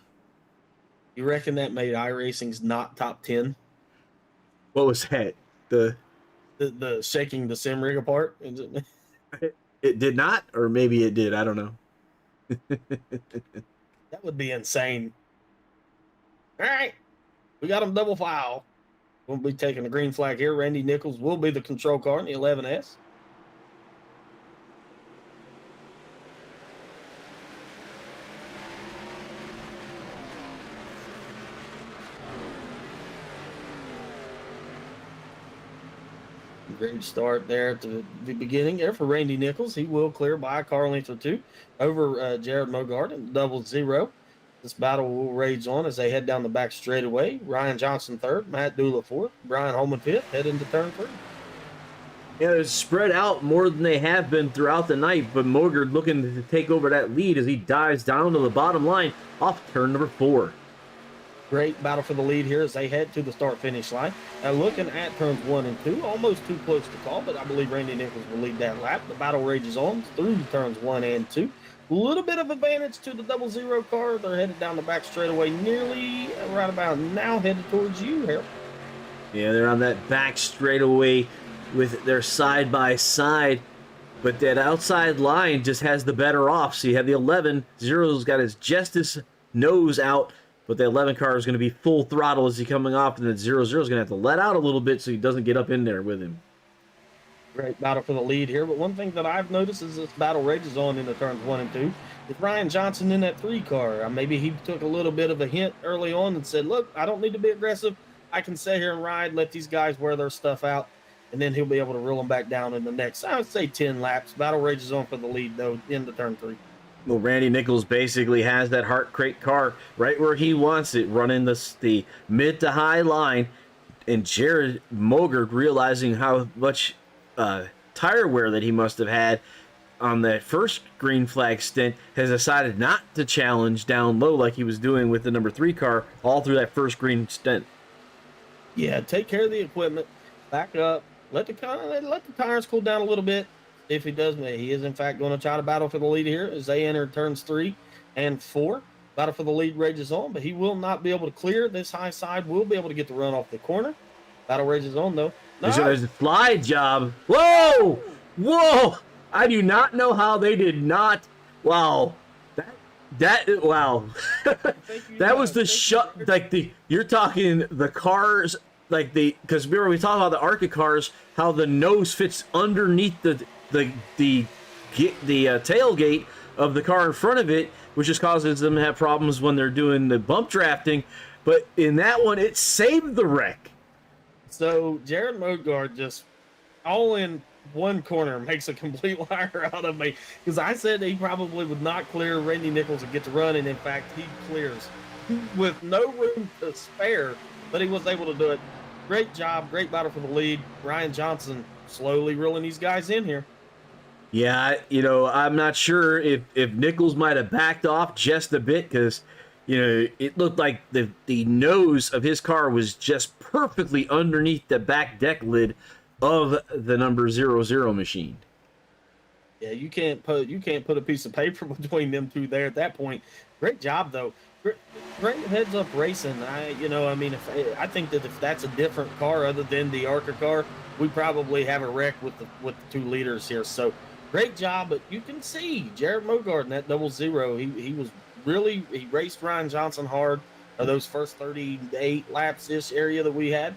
you reckon that made iRacing's not top 10? What was that? The shaking the sim rig apart? It did not, or maybe it did. I don't know. That would be insane. All right, we got them double file. We'll be taking the green flag here. Randy Nichols will be the control car in the 11S. Great start there at the beginning there for Randy Nichols. He will clear by a car length or two over Jared Mogart in 00. This battle will rage on as they head down the back straightaway. Ryan Johnson third, Matt Dula fourth, Brian Holman fifth, head into turn 3. Yeah, they're spread out more than they have been throughout the night, but Mogard looking to take over that lead as he dives down to the bottom line off turn number 4. Great battle for the lead here as they head to the start-finish line. Now looking at turns 1 and 2, almost too close to call, but I believe Randy Nichols will lead that lap. The battle rages on through turns 1 and 2. A little bit of advantage to the 00 car. They're headed down the back straightaway nearly right about now, headed towards you, Harold. Yeah, they're on that back straightaway with their side by side, but that outside line just has the better off. So you have the 11, Zero's got his nose out, but the 11 car is going to be full throttle as he's coming off, and the 00 is going to have to let out a little bit so he doesn't get up in there with him. Great battle for the lead here, but one thing that I've noticed is this battle rages on in the turns 1 and 2. With Ryan Johnson in that 3 car, maybe he took a little bit of a hint early on and said, look, I don't need to be aggressive. I can sit here and ride, let these guys wear their stuff out, and then he'll be able to reel them back down in the next, I would say, 10 laps. Battle rages on for the lead, though, into turn 3. Well, Randy Nichols basically has that Heart Crate car right where he wants it, running the mid to high line, and Jared Mogert, realizing how much tire wear that he must have had on that first green flag stint, has decided not to challenge down low like he was doing with the number 3 car all through that first green stint. Yeah, take care of the equipment, back up, let the tires cool down a little bit. If he does, he is in fact going to try to battle for the lead here as they enter turns 3 and 4. Battle for the lead rages on, but he will not be able to clear. This high side will be able to get the run off the corner. Battle rages on, though. There's No! a fly job. Whoa! Whoa! I do not know how they did not. Wow. Wow. That was the shut. Like you're talking the cars, like because remember we talked about the ARCA cars, how the nose fits underneath the tailgate of the car in front of it, which just causes them to have problems when they're doing the bump drafting. But in that one, it saved the wreck. So Jared Mogard just all in one corner makes a complete liar out of me, because I said he probably would not clear. Randy Nichols would get to run, and in fact, he clears with no room to spare, but he was able to do it. Great job, great battle for the lead. Ryan Johnson slowly reeling these guys in here. Yeah, I'm not sure if Nichols might have backed off just a bit, because it looked like the nose of his car was just perfectly underneath the back deck lid of the number 00 machine. Yeah, you can't put a piece of paper between them two there at that point. Great job though. Great heads up racing. I think that if that's a different car other than the ARCA car, we probably have a wreck with the two leaders here. So great job, but you can see Jared Mogard in that 00. He raced Ryan Johnson hard those first 38 laps ish area that we had.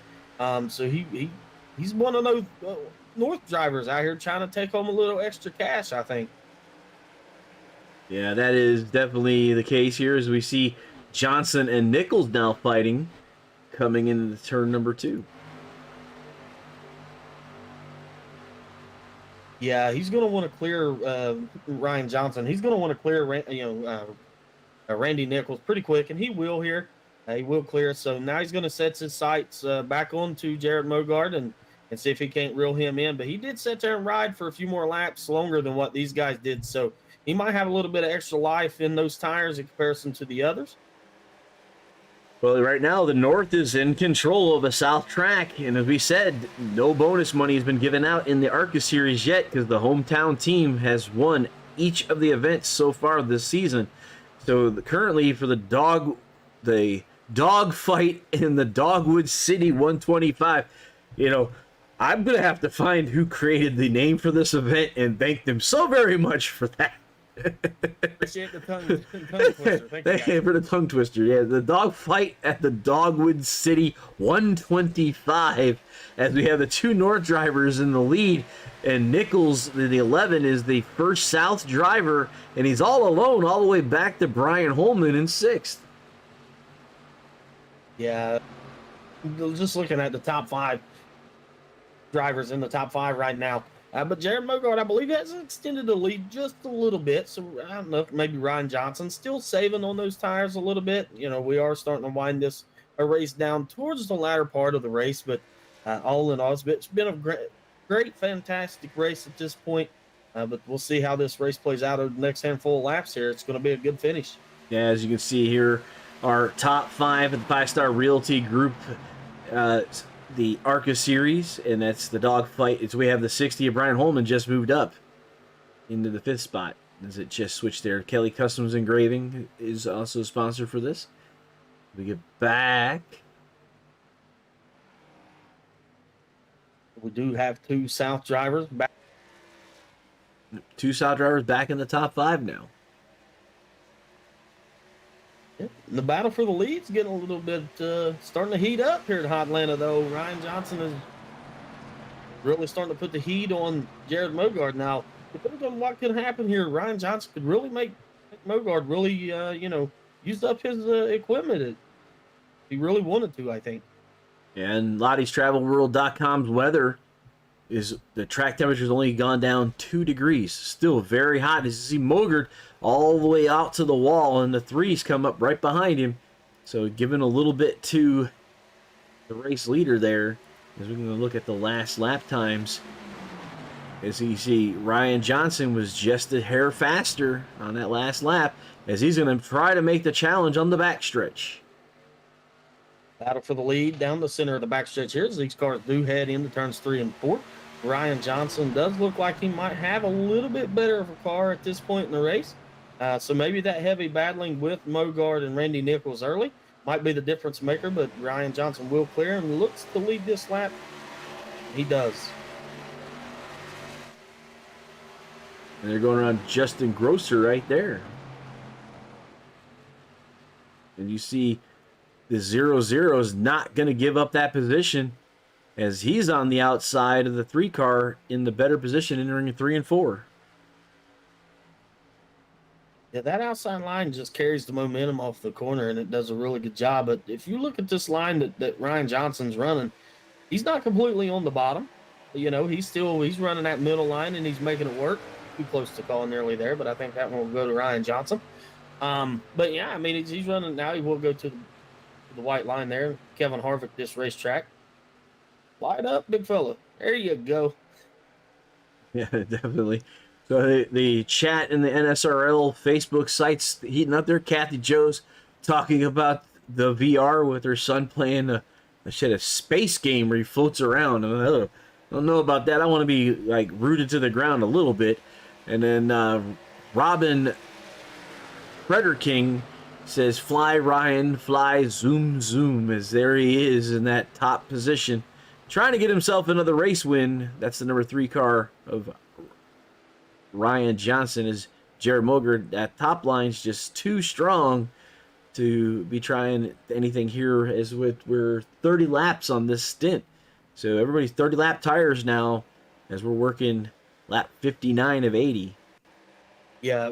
So he's one of those North drivers out here trying to take home a little extra cash, I think. Yeah, that is definitely the case here as we see Johnson and Nichols now fighting coming into the turn number 2. Yeah, he's going to want to clear Ryan Johnson. He's going to want to clear Randy Nichols pretty quick, and he will here. He will clear. So now he's going to set his sights back onto Jared Mogard and see if he can't reel him in. But he did sit there and ride for a few more laps longer than what these guys did. So he might have a little bit of extra life in those tires in comparison to the others. Well, right now the North is in control of the South track. And as we said, no bonus money has been given out in the ARCA series yet because the hometown team has won each of the events so far this season. So currently for the dog fight in the Dogwood City 125, I'm going to have to find who created the name for this event and thank them so very much for that. Appreciate the tongue twister. Thank you for the tongue twister. Yeah, the dog fight at the Dogwood City 125 as we have the two North drivers in the lead, and Nichols, the 11, is the first South driver, and he's all alone all the way back to Brian Holman in 6th. Yeah, just looking at the top 5 drivers in the top 5 right now. But Jared Mogard, I believe, has extended the lead just a little bit. So I don't know if maybe Ryan Johnson still saving on those tires a little bit. We are starting to wind this race down towards the latter part of the race. But all in all, it's been a great, fantastic race at this point. But we'll see how this race plays out over the next handful of laps here. It's going to be a good finish. Yeah, as you can see here, our top 5 of the 5-Star Realty Group, the ARCA series, and that's the dog fight. We have the 60 of Brian Holman just moved up into the 5th spot as it just switched there. Kelly Customs Engraving is also a sponsor for this. We get back. We do have 2 South drivers back. 2 South drivers back in the top 5 now. The battle for the lead's getting a little bit starting to heat up here at Hot Atlanta, though. Ryan Johnson is really starting to put the heat on Jared Mogard. Now, depending on what could happen here, Ryan Johnson could really make Mogard really, use up his equipment if he really wanted to, I think. And Lottie'sTravelWorld.com's weather is the track temperature's only gone down 2 degrees. Still very hot. As you see Mogard all the way out to the wall, and the 3s come up right behind him. So giving a little bit to the race leader there. As we're going to look at the last lap times. As you see, Ryan Johnson was just a hair faster on that last lap, as he's going to try to make the challenge on the backstretch. Battle for the lead down the center of the backstretch here as these cars do head into turns 3 and 4. Ryan Johnson does look like he might have a little bit better of a car at this point in the race. So maybe that heavy battling with Mogard and Randy Nichols early might be the difference maker, but Ryan Johnson will clear and looks to lead this lap. He does. And they're going around Justin Grosser right there. And you see the 0-0 is not going to give up that position as he's on the outside of the 3 car in the better position entering 3 and 4. Yeah, that outside line just carries the momentum off the corner and it does a really good job. But if you look at this line that Ryan Johnson's running, he's not completely on the bottom. You know, he's running that middle line and he's making it work. Too close to calling nearly there, but I think that one will go to Ryan Johnson. But yeah, I mean, he's running now. He will go to the white line there. Kevin Harvick, this racetrack. Light up, big fella. There you go. Yeah, definitely. So the chat in the NSRL Facebook sites heating up there. Kathy Joe's talking about the VR with her son playing a space game where he floats around. I don't know about that. I want to be like rooted to the ground a little bit. And then Robin King says, "Fly Ryan, fly, zoom, zoom," as there he is in that top position, trying to get himself another race win. That's the number 3 car of Ryan Johnson. As Jared Mogard, that top line's just too strong to be trying anything here, as we're 30 laps on this stint. So everybody's 30 lap tires now as we're working lap 59 of 80. Yeah,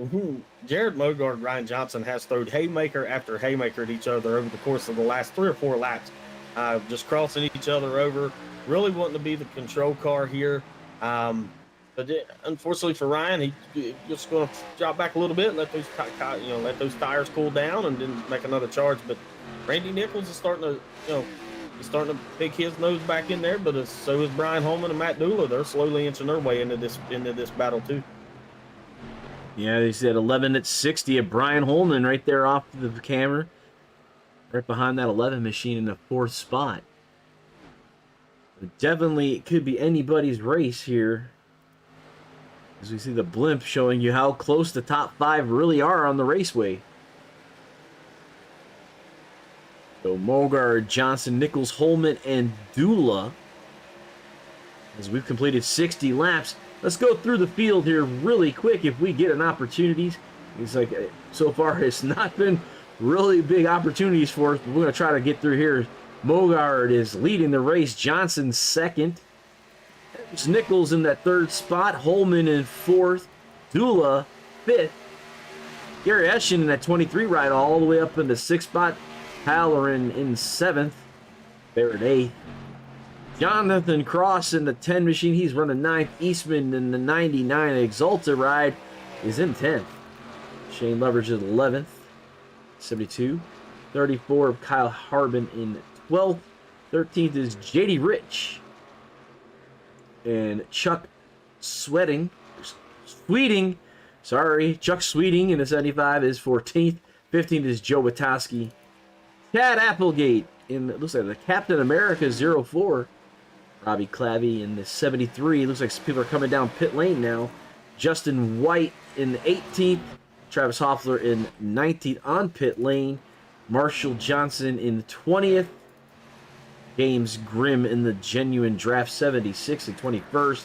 Jared Mogard, Ryan Johnson has thrown haymaker after haymaker at each other over the course of the last 3 or 4 laps, just crossing each other over, really wanting to be the control car here. But unfortunately for Ryan, he's just going to drop back a little bit, let those tires cool down, and then make another charge. But Randy Nichols is starting to pick his nose back in there. But so is Brian Holman and Matt Dula. They're slowly inching their way into this battle too. Yeah, they said 11 at 60 of Brian Holman right there off the camera, right behind that 11 machine in the 4th spot. But definitely, it could be anybody's race here. As we see the blimp showing you how close the top 5 really are on the raceway. So Mogard, Johnson, Nichols, Holman, and Dula. As we've completed 60 laps. Let's go through the field here really quick if we get an opportunity. It's like, so far it's not been really big opportunities for us, but we're going to try to get through here. Mogard is leading the race. Johnson 2nd. There's Nichols in that 3rd spot. Holman in 4th. Dula 5th. Gary Eschen in that 23 ride all the way up in the 6th spot. Halloran in 7th. Barrett 8th. Jonathan Cross in the 10 machine. He's running 9th. Eastman in the 99 Exalta ride is in 10th. Shane Leverage is 11th. 72. 34 of Kyle Harbin in 12th. 13th is JD Rich. And Chuck Sweeting, Chuck Sweeting in the 75 is 14th. 15th is Joe Witowski. Chad Applegate in, it looks like the Captain America 04. Robbie Clavey in the 73. Looks like people are coming down pit lane now. Justin White in the 18th. Travis Hoffler in 19th on pit lane. Marshall Johnson in the 20th. James Grimm in the Genuine Draft 76 and 21st.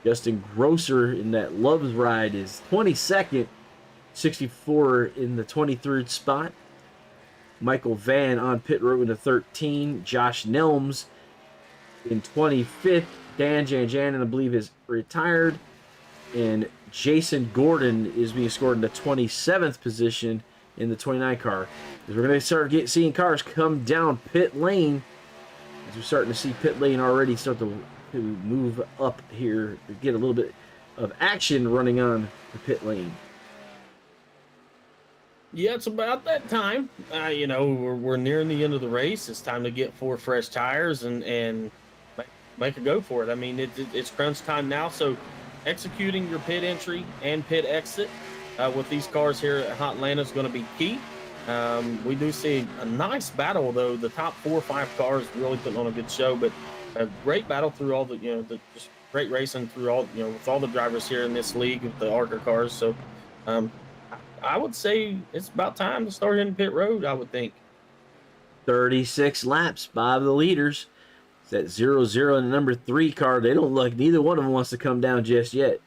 Justin Grosser in that Loves ride is 22nd. 64 in the 23rd spot. Michael Van on pit road in the 13. Josh Nelms in 25th. Dan Janjanin, I believe, is retired. And Jason Gordon is being scored in the 27th position in the 29 car. As we're going to start seeing cars come down pit lane. As we're starting to see pit lane already start to move up here. Get a little bit of action running on the pit lane. Yeah, it's about that time. We're nearing the end of the race. It's time to get 4 fresh tires and make a go for it. I mean, it's crunch time now. So executing your pit entry and pit exit with these cars here at Hot Atlanta is going to be key. We do see a nice battle, though. The top 4 or 5 cars really putting on a good show, but a great battle through all the, just great racing through all, with all the drivers here in this league with the ARCA cars. So I would say it's about time to start hitting pit road, I would think. 36 laps by the leaders. It's that 0-0 and the number 3 car. They don't look, neither one of them wants to come down just yet.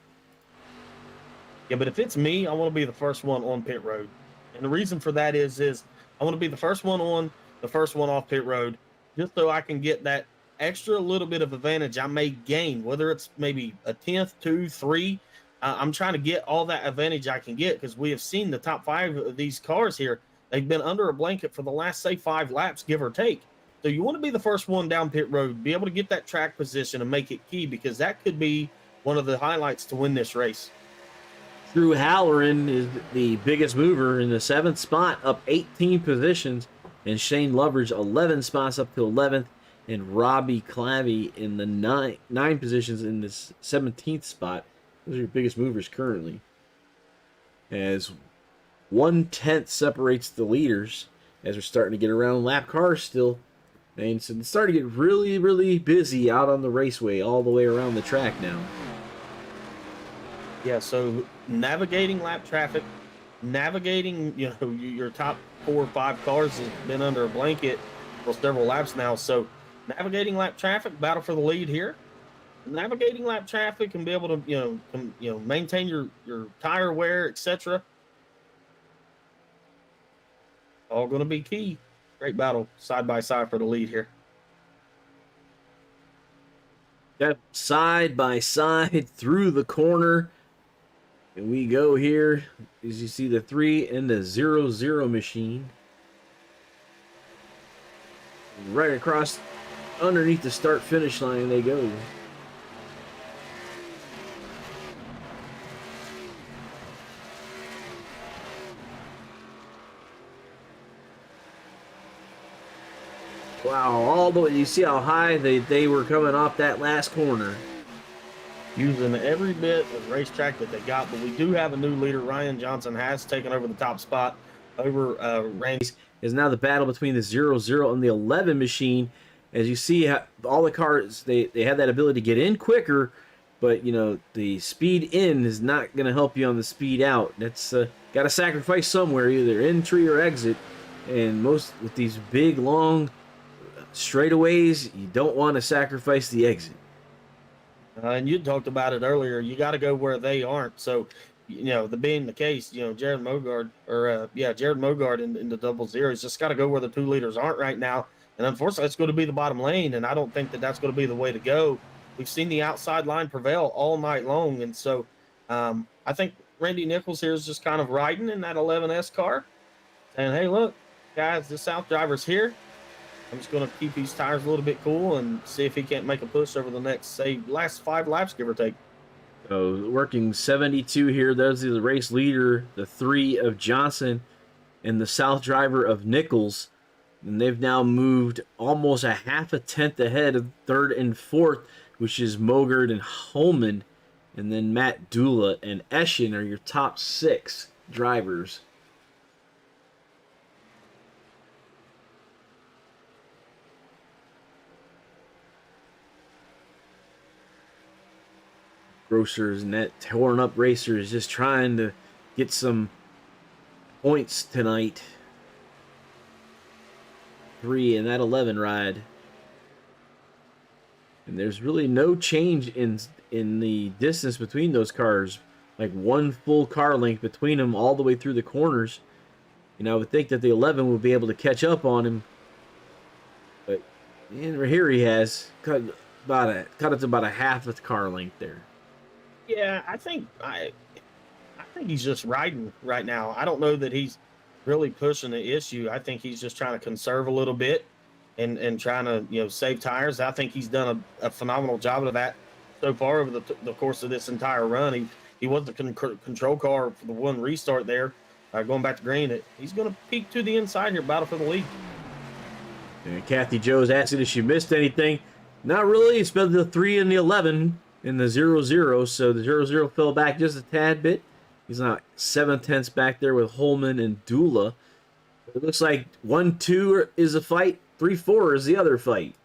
Yeah, but if it's me, I want to be the first one on pit road. And the reason for that is I want to be the first one on, the first one off pit road, just so I can get that extra little bit of advantage I may gain, whether it's maybe a 10th, 2, 3. I'm trying to get all that advantage I can get because we have seen the top 5 of these cars here. They've been under a blanket for the last, say, 5 laps, give or take. So you want to be the first one down pit road, be able to get that track position and make it key because that could be one of the highlights to win this race. Drew Halloran is the biggest mover in the 7th spot, up 18 positions, and Shane Loveridge 11 spots up to 11th, and Robbie Clavey in the 9 positions in this 17th spot. Those are your biggest movers currently. As 1/10 separates the leaders, as we're starting to get around lap cars still. And so it's starting to get really, really busy out on the raceway all the way around the track now. Yeah, so navigating lap traffic, navigating, your top 4 or 5 cars has been under a blanket for several laps now. So navigating lap traffic, battle for the lead here. Navigating lap traffic and be able to, maintain your tire wear, etc. All going to be key. Great battle side by side for the lead here. Yep, side by side through the corner. And we go here as you see the 3 and the 0-0 machine. Right across underneath the start finish line they go. Wow, all the way, you see how high they were coming off that last corner. Using every bit of racetrack that they got, but we do have a new leader. Ryan Johnson has taken over the top spot over Randy. Is now the battle between the 0-0 and the 11 machine. As you see, all the cars, they have that ability to get in quicker, but, the speed in is not going to help you on the speed out. That's got to sacrifice somewhere, either entry or exit. And most with these big, long straightaways, you don't want to sacrifice the exit. And you talked about it earlier. You got to go where they aren't. So, the being the case, Jared Mogard in the 0-0 has just got to go where the 2 leaders aren't right now. And unfortunately, it's going to be the bottom lane. And I don't think that that's going to be the way to go. We've seen the outside line prevail all night long. And so I think Randy Nichols here is just kind of riding in that 11S car. And hey, look, guys, the South driver's here. I'm just going to keep these tires a little bit cool and see if he can't make a push over the next, say, last 5 laps, give or take. So working 72 here. Those are the race leader, the 3 of Johnson, and the South driver of Nichols. And they've now moved almost a half a tenth ahead of 3rd and 4th, which is Mogard and Holman. And then Matt Dula and Eschen are your top 6 drivers. Grocers and that torn up racer is just trying to get some points tonight. 3 in that 11 ride. And there's really no change in the distance between those cars. Like 1 full car length between them all the way through the corners. I would think that the 11 would be able to catch up on him. But here he has cut it to about a half of the car length there. Yeah, I think he's just riding right now. I don't know that he's really pushing the issue. I think he's just trying to conserve a little bit and trying to save tires. I think he's done a phenomenal job of that so far over the course of this entire run. He was the control car for the 1 restart there, going back to green. He's going to peek to the inside here, battle for the lead. And Kathy Joe's asking if she missed anything. Not really. He spelled the 3 and the 11. In the 0-0, so the 0-0 fell back just a tad bit. He's now 7/10 back there with Holman and Dula. It looks like 1-2 is a fight, 3-4 is the other fight.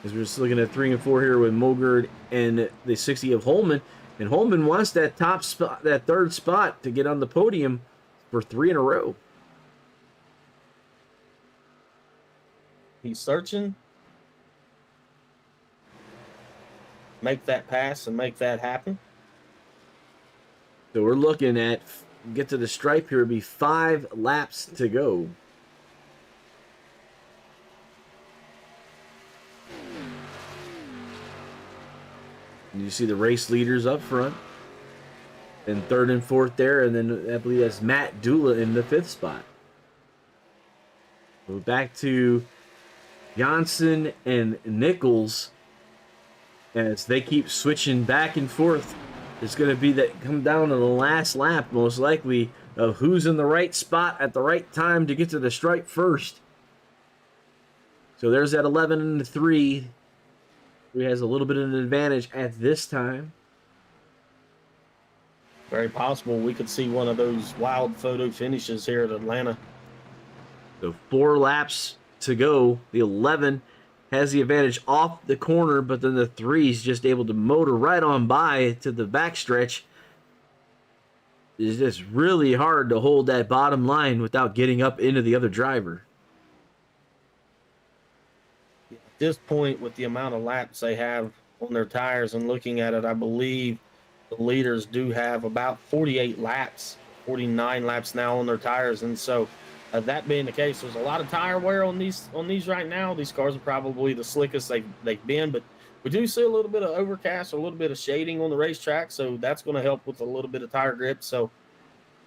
As we're just looking at 3 and 4 here with Mogard and the 60 of Holman. And Holman wants that top spot, that third spot, to get on the podium for 3 in a row. He's searching. Make that pass and make that happen. So we're looking at, get to the stripe here, it'll be 5 laps to go. And you see the race leaders up front. And 3rd and 4th there, and then I believe that's Matt Dula in the 5th spot. So back to Johnson and Nichols as they keep switching back and forth. It's going to be that come down to the last lap, most likely, of who's in the right spot at the right time to get to the stripe first. So there's that 11 and 3. He has a little bit of an advantage at this time. Very possible we could see one of those wild photo finishes here at Atlanta. So 4 laps to go. The 11 has the advantage off the corner, but then the 3 is just able to motor right on by to the backstretch. It's just really hard to hold that bottom line without getting up into the other driver. At this point, with the amount of laps they have on their tires and looking at it, I believe the leaders do have about 48 laps, 49 laps now on their tires. And so that being the case, there's a lot of tire wear on these right now. These cars are probably the slickest they've been, but we do see a little bit of overcast or a little bit of shading on the racetrack, so that's going to help with a little bit of tire grip. So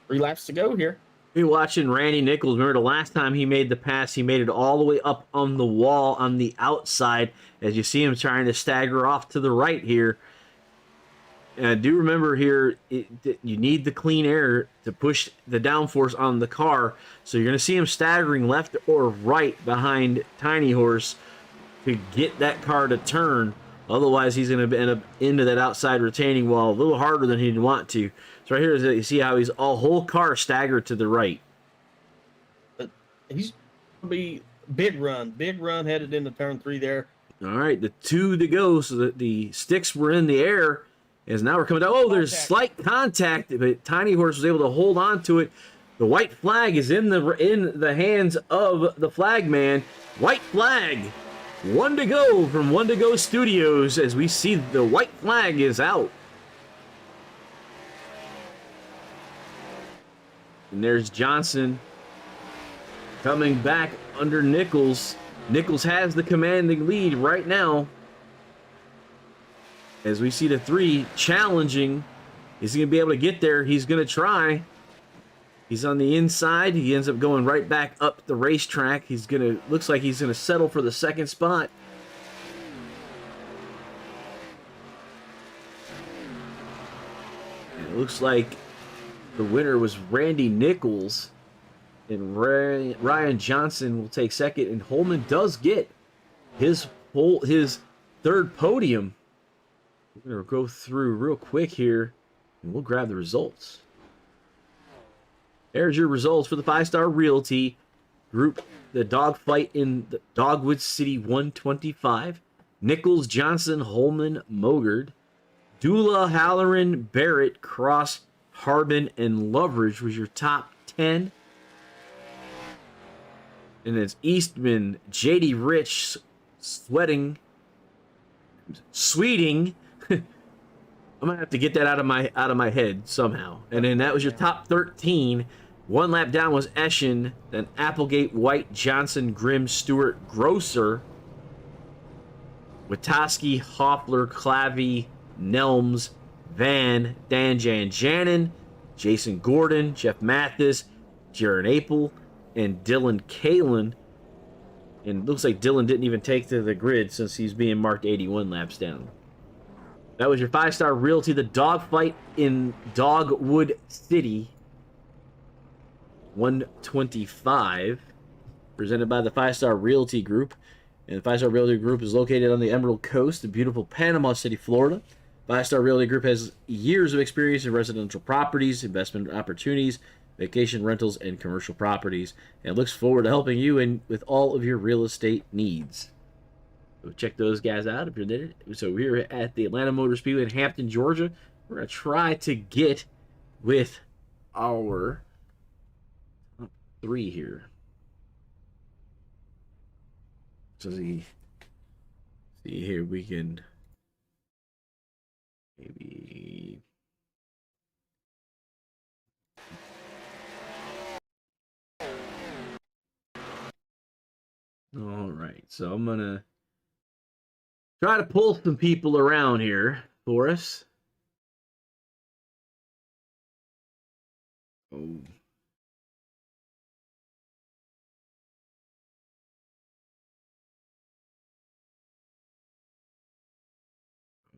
3 laps to go here. You're watching Randy Nichols. Remember the last time he made the pass, he made it all the way up on the wall on the outside, as you see him trying to stagger off to the right here. And I do remember here, you need the clean air to push the downforce on the car. So you're going to see him staggering left or right behind Tiny Horse to get that car to turn. Otherwise, he's going to end up into that outside retaining wall a little harder than he'd want to. So right here, you see how he's a whole car staggered to the right. But he's going to be big run headed into turn 3 there. All right, the 2 to go. So that the sticks were in the air. As now we're coming down. Oh, there's slight contact, but Tiny Horse was able to hold on to it. The white flag is in the hands of the flagman. White flag. 1 to go from 1 to Go Studios as we see the white flag is out. And there's Johnson coming back under Nichols. Nichols has the commanding lead right now. As we see the 3 challenging. Is he going to be able to get there? He's going to try. He's on the inside. He ends up going right back up the racetrack. Looks like he's going to settle for the 2nd spot. And it looks like the winner was Randy Nichols. And Ryan Johnson will take 2nd. And Holman does get his 3rd podium. We're going to go through real quick here, and we'll grab the results. There's your results for the 5-Star Realty Group. The dogfight in the Dogwood City 125. Nichols, Johnson, Holman, Mogard. Dula, Halloran, Barrett, Cross, Harbin, and Loveridge was your top 10. And it's Eastman, J.D. Rich, Sweeting. I'm gonna have to get that out of my head somehow. And then that was your top 13. 1 lap down was Eschen, then Applegate, White, Johnson, Grimm, Stewart, Grosser, Witoski, Hoffler, Clavey, Nelms, Van, Dan Janjanin, Jason Gordon, Jeff Mathis, Jaron Apel, and Dylan Kalin. And it looks like Dylan didn't even take to the grid since he's being marked 81 laps down. That was your 5-Star Realty, the dogfight in Dogwood City 125, presented by the 5-Star Realty Group. And the 5-Star Realty Group is located on the Emerald Coast in beautiful Panama City, Florida. 5-Star Realty Group has years of experience in residential properties, investment opportunities, vacation rentals, and commercial properties, and looks forward to helping you with all of your real estate needs. So check those guys out if you're there. So we're at the Atlanta Motor Speedway in Hampton, Georgia. we're gonna try to get with our top 3 here. So see here, we can maybe. All right, so I'm gonna try to pull some people around here for us. Oh.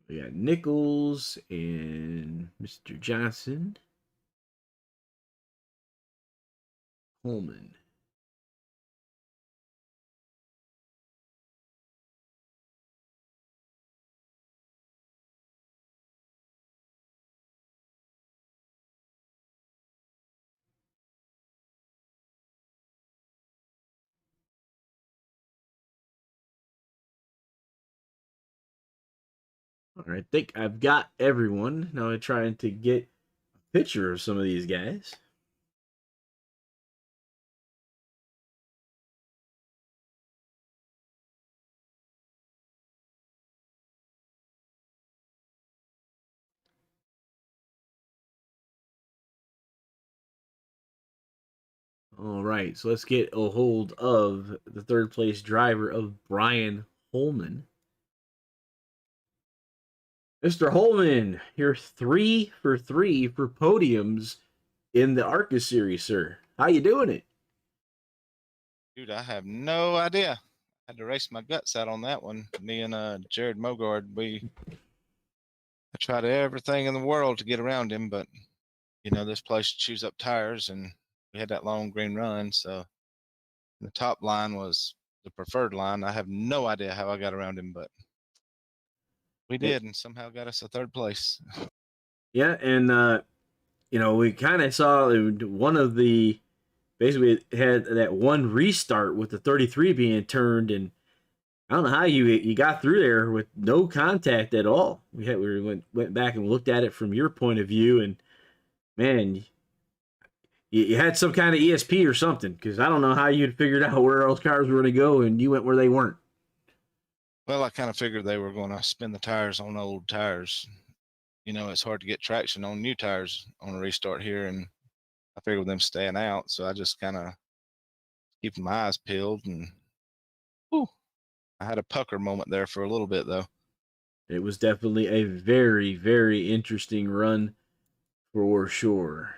We got Nichols and Mr. Johnson. Holman. All right, I think I've got everyone. Now I'm trying to get a picture of some of these guys. All right, so let's get a hold of the third place driver of Brian Holman. Mr. Holman, you're 3 for 3 for podiums in the ARCA series, sir. How you doing it? Dude, I have no idea. I had to race my guts out on that one. Me and Jared Mogard, I tried everything in the world to get around him, but this place chews up tires, and we had that long green run. So the top line was the preferred line. I have no idea how I got around him, but we did, and somehow got us a third place. Yeah, and we kind of saw one of the basically had that one restart with the 33 being turned, and I don't know how you got through there with no contact at all. We went back and looked at it from your point of view, and man, you had some kind of ESP or something, because I don't know how you'd figured out where those cars were going to go, and you went where they weren't. Well, I kind of figured they were going to spin the tires on old tires. It's hard to get traction on new tires on a restart here, and I figured with them staying out, so I just kind of keeping my eyes peeled, and whew, I had a pucker moment there for a little bit, though. It was definitely a very, very interesting run for sure.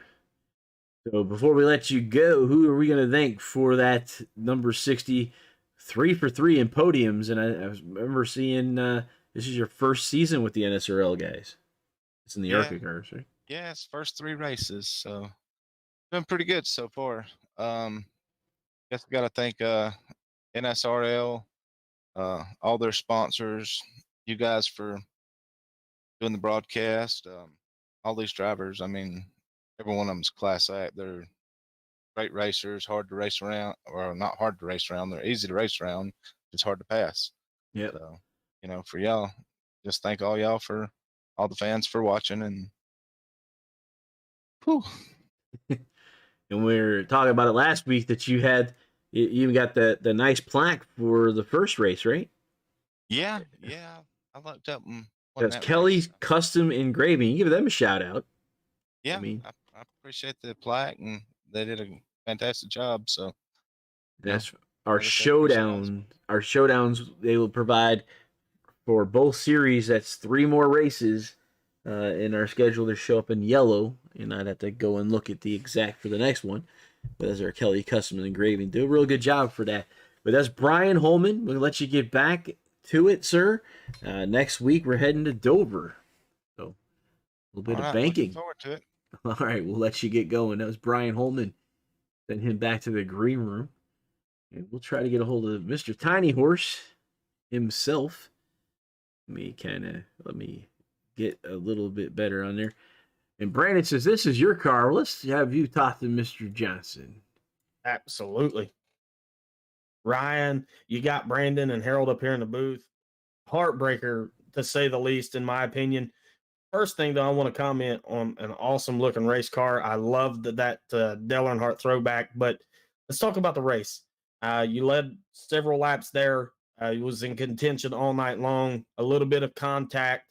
So before we let you go, who are we going to thank for that number 60, 3 for 3 in podiums? And I remember seeing this is your first season with the NSRL guys. It's in the ARCA cars, right? Yeah, it's first 3 races, so doing pretty good so far. Guess we got to thank NSRL, all their sponsors, you guys for doing the broadcast, all these drivers. I mean, every one of them's class act. They're great racers, hard to race around, or not hard to race around. They're easy to race around. It's hard to pass. Yeah. So, for y'all, just thank all y'all for all the fans for watching, and whew. And we were talking about it last week that you even got the nice plaque for the first race, right? Yeah. I looked up and That's Kelly's race. Custom Engraving. You give them a shout out. Yeah, I appreciate the plaque, and they did a fantastic job. So that's our showdown. Our showdowns they will provide for both series. That's 3 more races in our schedule to show up in yellow, and I'd have to go and look at the exact for the next one. But that's our Kelly Custom Engraving. Do a real good job for that. But that's Brian Holman. We'll let you get back to it, sir. Next week we're heading to Dover, so a little bit of banking. Looking forward to it. All right, we'll let you get going. That was Brian Holman. Send him back to the green room, and we'll try to get a hold of Mr. Tiny Horse himself. Let me get a little bit better on there. And Brandon says, "This is your car. Let's have you talk to Mr. Johnson." Absolutely. Ryan, you got Brandon and Harold up here in the booth. Heartbreaker, to say the least, in my opinion. First thing, though, I want to comment on an awesome looking race car. I love that Dale Earnhardt throwback. But let's talk about the race. You led several laps there. You was in contention all night long. A little bit of contact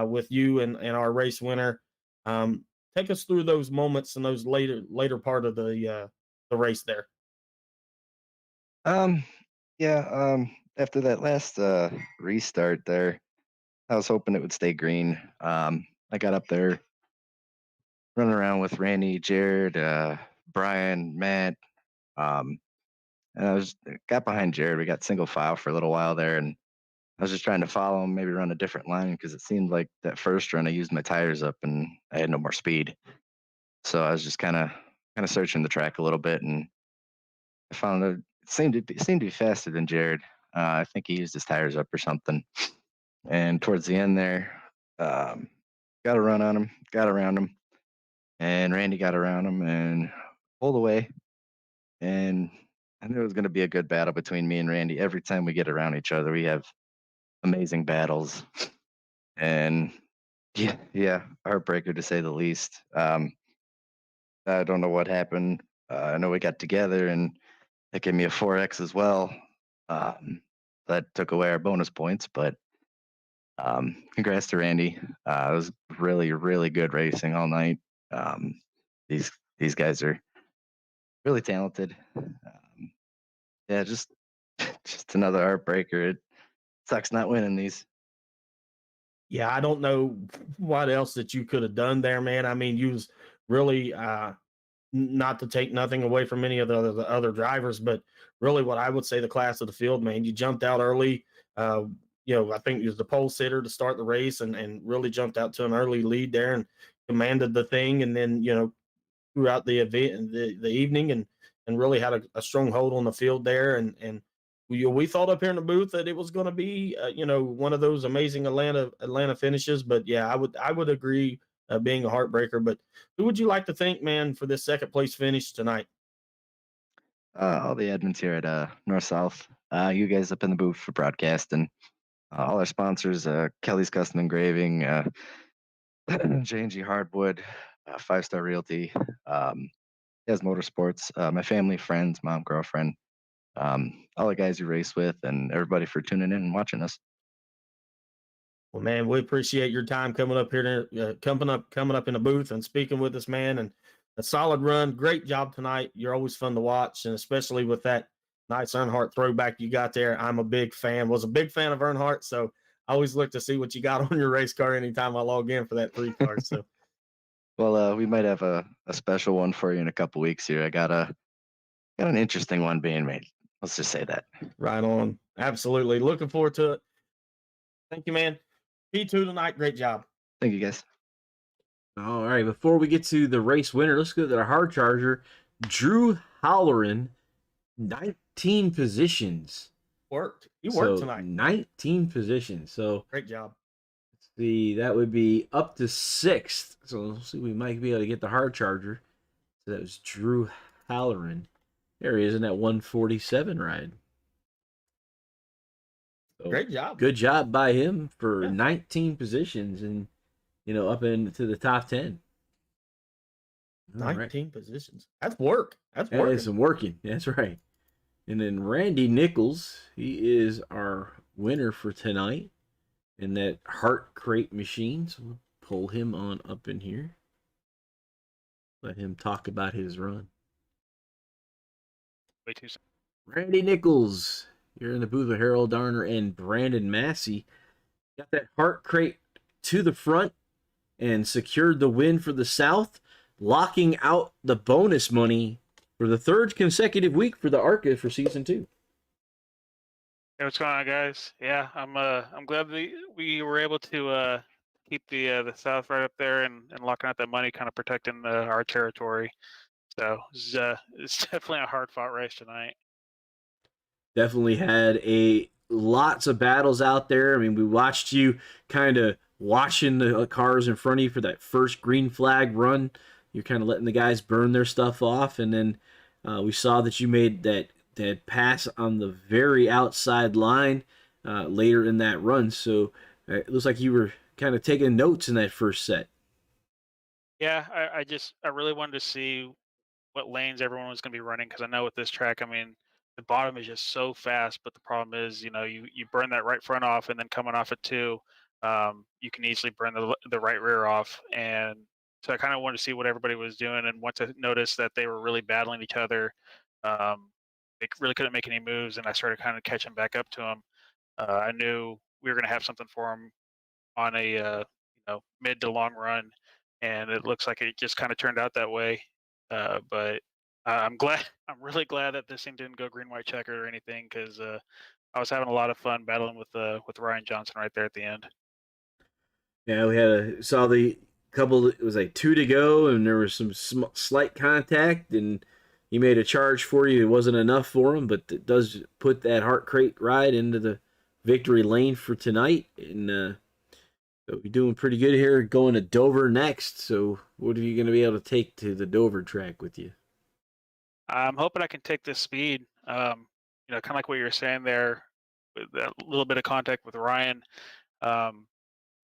with you and our race winner. Um, Take us through those moments and those later part of the race there. Um, yeah, after that last restart there, I was hoping it would stay green. I got up there running around with Randy, Jared, Brian, Matt, um, and I was got behind Jared. We got single file for a little while there, and I was just trying to follow him, maybe run a different line because it seemed like that first run I used my tires up and I had no more speed. So I was just kind of searching the track a little bit, and I found it seemed to be faster than Jared. I think he used his tires up or something. And towards the end there, um, got a run on him, got around him, and Randy got around him and pulled away. And I knew it was going to be a good battle between me and Randy. Every time we get around each other, we have amazing battles. And yeah, heartbreaker to say the least. I don't know what happened. I know we got together and it gave me a 4X as well. That took away our bonus points, but congrats to Randy. It was really, really good racing all night. Um, these guys are really talented. Yeah, just just another heartbreaker. It sucks not winning these. Yeah, I don't know what else that you could have done there, man. I mean, you was really not to take nothing away from any of the other drivers, but really what I would say the class of the field, man, you jumped out early. Uh, I think you was the pole sitter to start the race and really jumped out to an early lead there and commanded the thing. And then, throughout the event, the evening, and really had a strong hold on the field there. And we thought up here in the booth that it was going to be, one of those amazing Atlanta finishes. But yeah, I would agree, being a heartbreaker. But who would you like to thank, man, for this second place finish tonight? All the admins here at North South, you guys up in the booth for broadcasting, all our sponsors, Kelly's Custom Engraving, J&G Hardwood, Five Star Realty, Yes Motorsports, my family, friends, mom, girlfriend, all the guys you race with, and everybody for tuning in and watching us. Well, man, we appreciate your time coming up here, coming up in the booth and speaking with us, man. And a solid run, great job tonight. You're always fun to watch, and especially with that nice Earnhardt throwback you got there. I'm a big fan. Was a big fan of Earnhardt, so I always look to see what you got on your race car anytime I log in for that 3 car. So Well, we might have a special one for you in a couple weeks here. I got an interesting one being made. Let's just say that. right on, absolutely looking forward to it. Thank you, man. P2 tonight, great job. Thank you, guys. All right, before we get to the race winner, let's go to our hard charger, Drew Halloran, 19 positions. You worked tonight. 19 positions. So Great job. let's see, that would be up to sixth. So let's see, we might be able to get the hard charger. So that was Drew Halloran. There he is in that 147 ride. So Great job. good job by him for Yeah. 19 positions and up into the top 10. All right. 19 positions. That's work. That's That work. is some working. That's right. And then Randy Nichols, he is our winner for tonight in that Heart Crate machine. So we'll pull him on up in here. Let him talk about his run. Way too soon. Randy Nichols, you're in the booth with Harold Darner and Brandon Massey. Got that Heart Crate to the front and secured the win for the South, locking out the bonus money for the third consecutive week for the ARCA for season 2. Hey, what's going on, guys? Yeah, I'm glad we were able to keep the South right up there and locking out that money, kind of protecting our territory. So it's definitely a hard fought race tonight. Definitely had lots of battles out there. I mean, we watched you kind of watching the cars in front of you for that first green flag run. You're kind of letting the guys burn their stuff off, and then we saw that you made that pass on the very outside line later in that run. So it looks like you were kind of taking notes in that first set. Yeah, I really wanted to see what lanes everyone was going to be running because I know with this track, I mean, the bottom is just so fast. But the problem is, you burn that right front off, and then coming off at two, you can easily burn the right rear off. And so I kind of wanted to see what everybody was doing, and once I noticed that they were really battling each other, they really couldn't make any moves, and I started kind of catching back up to them. I knew we were going to have something for them on a mid to long run, and it looks like it just kind of turned out that way. But I'm glad, I'm really glad that this thing didn't go green white checker or anything because I was having a lot of fun battling with Ryan Johnson right there at the end. Yeah, we saw the couple. It was like 2 to go, and there was some slight contact, and he made a charge for you. It wasn't enough for him, but it does put that Heart Crate ride into the victory lane for tonight, and so we're doing pretty good here. Going to Dover next. So, what are you going to be able to take to the Dover track with you? I'm hoping I can take this speed. Kind of like what you were saying there, with a little bit of contact with Ryan. Um,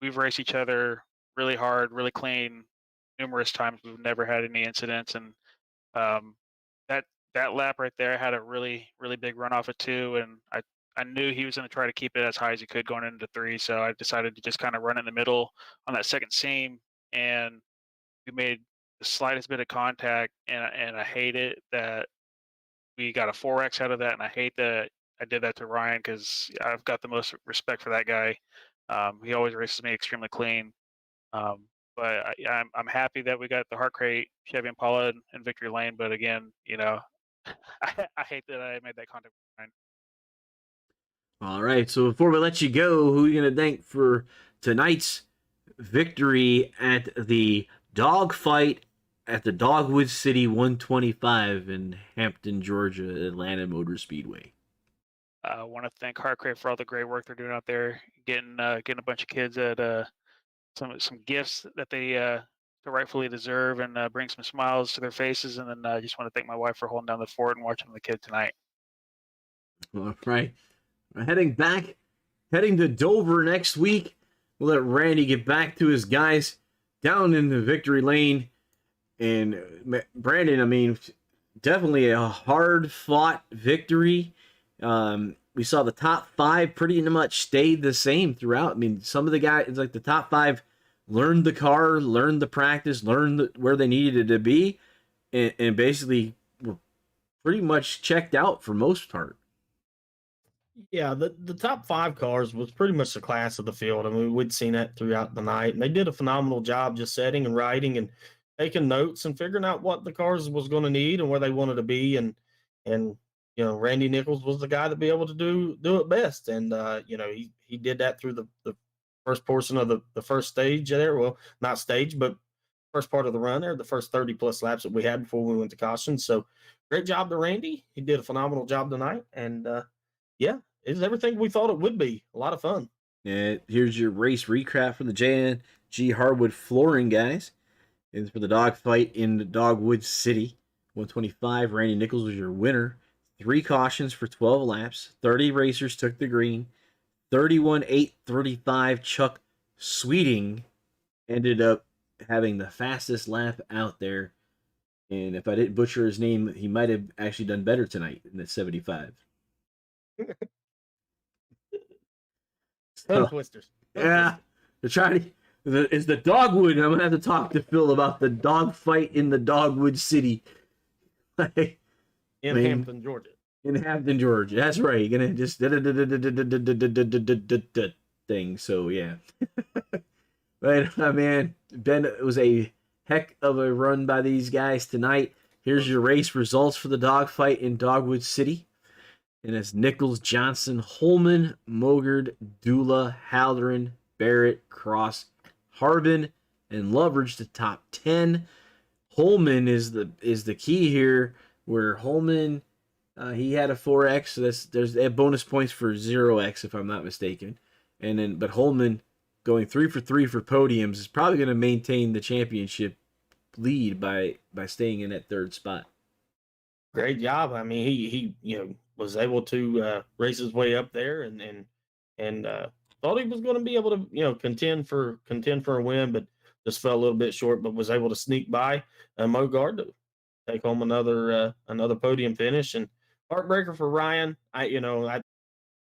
we've raced each other really hard, really clean, numerous times. We've never had any incidents, and um, that that lap right there had a really really big run off of two, and I knew he was going to try to keep it as high as he could going into three, so I decided to just kind of run in the middle on that second seam, and we made the slightest bit of contact, and I hate it that we got a 4X out of that, and I hate that I did that to Ryan because I've got the most respect for that guy. He always races me extremely clean. Um, but I'm happy that we got the Heart Crate, Chevy Impala, and Victory Lane. But again, I hate that I made that contact with Ryan. All right. So before we let you go, who are you going to thank for tonight's victory at the dogfight at the Dogwood City 125 in Hampton, Georgia, Atlanta Motor Speedway? I want to thank Heart Crate for all the great work they're doing out there, getting a bunch of kids at some gifts that they rightfully deserve, and bring some smiles to their faces. And then I just want to thank my wife for holding down the fort and watching the kid tonight. All right. We're heading to Dover next week. We'll let Randy get back to his guys down in the victory lane. And Brandon, I mean, definitely a hard-fought victory. We saw the top five pretty much stayed the same throughout. I mean, some of the guys, it's like the top five learned the car, learned the practice, learned where they needed to be, and basically were pretty much checked out for most part. Yeah, the top five cars was pretty much the class of the field. I mean, we'd seen that throughout the night, and they did a phenomenal job just setting and riding and taking notes and figuring out what the cars was going to need and where they wanted to be. And Randy Nichols was the guy to be able to do it best. And he did that through the first portion of the first stage there. Well, not stage, but first part of the run there, the first 30 plus laps that we had before we went to caution. So great job to Randy. He did a phenomenal job tonight. And yeah, it's everything we thought it would be. A lot of fun. And here's your race recap from the J&G Hardwood Flooring guys. It's for the dogfight in the Dogwood City. 125, Randy Nichols was your winner. 3 cautions for 12 laps. 30 racers took the green. 31.835, Chuck Sweeting ended up having the fastest lap out there. And if I didn't butcher his name, he might have actually done better tonight in the 75. Tongue twisters. Yeah, they're trying to. It's the Dogwood. I'm gonna have to talk to Phil about the dog fight in the Dogwood City, In Hampton, Georgia. In Hampton, Georgia. That's right. You're gonna just thing. So yeah, right, man. Ben, it was a heck of a run by these guys tonight. Here's your race results for the dogfight in Dogwood City. And it's Nichols, Johnson, Holman, Mogard, Dula, Halloran, Barrett, Cross, Harbin, and Loveridge the top 10. Holman is the key here, where Holman he had a 4X, so they have bonus points for 0X if I'm not mistaken. But Holman going 3 for 3 for podiums is probably going to maintain the championship lead by staying in that third spot. Great job. I mean, he was able to race his way up there and thought he was going to be able to, contend for a win, but just fell a little bit short. But was able to sneak by Mogard to take home another podium finish. And heartbreaker for Ryan.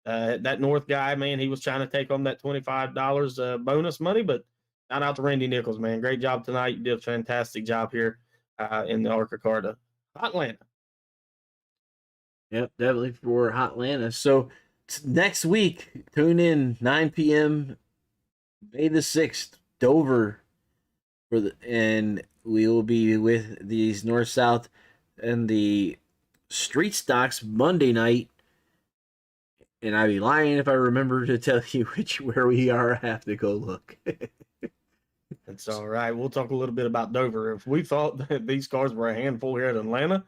That North guy, man, he was trying to take home that $25 bonus money, but not out to Randy Nichols, man. Great job tonight. You did a fantastic job here in the ARCA car to Atlanta. Yep, definitely for Atlanta. So next week, tune in 9 p.m. May the 6th, Dover, and we will be with these North South and the Street Stocks Monday night. And I'd be lying if I remember to tell you where we are. I have to go look. That's all right. We'll talk a little bit about Dover. If we thought that these cars were a handful here at Atlanta,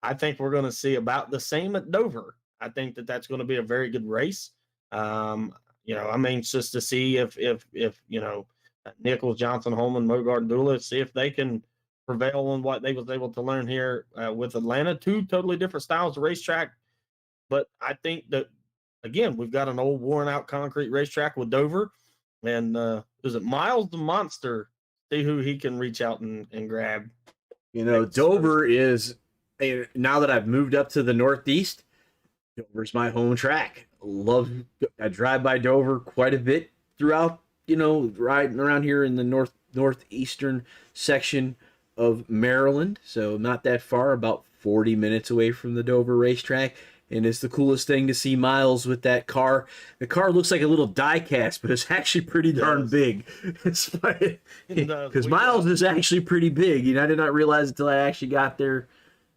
I think we're going to see about the same at Dover. I think that that's going to be a very good race. I'm anxious to see if Nichols, Johnson, Holman, Mogart, Dula, see if they can prevail on what they was able to learn here with Atlanta. Two totally different styles of racetrack. But I think that, again, we've got an old worn out concrete racetrack with Dover. And is it Miles the Monster? See who he can reach out and grab. Dover is, now that I've moved up to the Northeast, Dover's my home track. I drive by Dover quite a bit throughout, riding around here in the northeastern section of Maryland. So not that far, about 40 minutes away from the Dover racetrack. And it's the coolest thing to see Miles with that car. The car looks like a little die cast, but it's actually pretty darn big. Because Miles is actually pretty big. I did not realize it until I actually got there.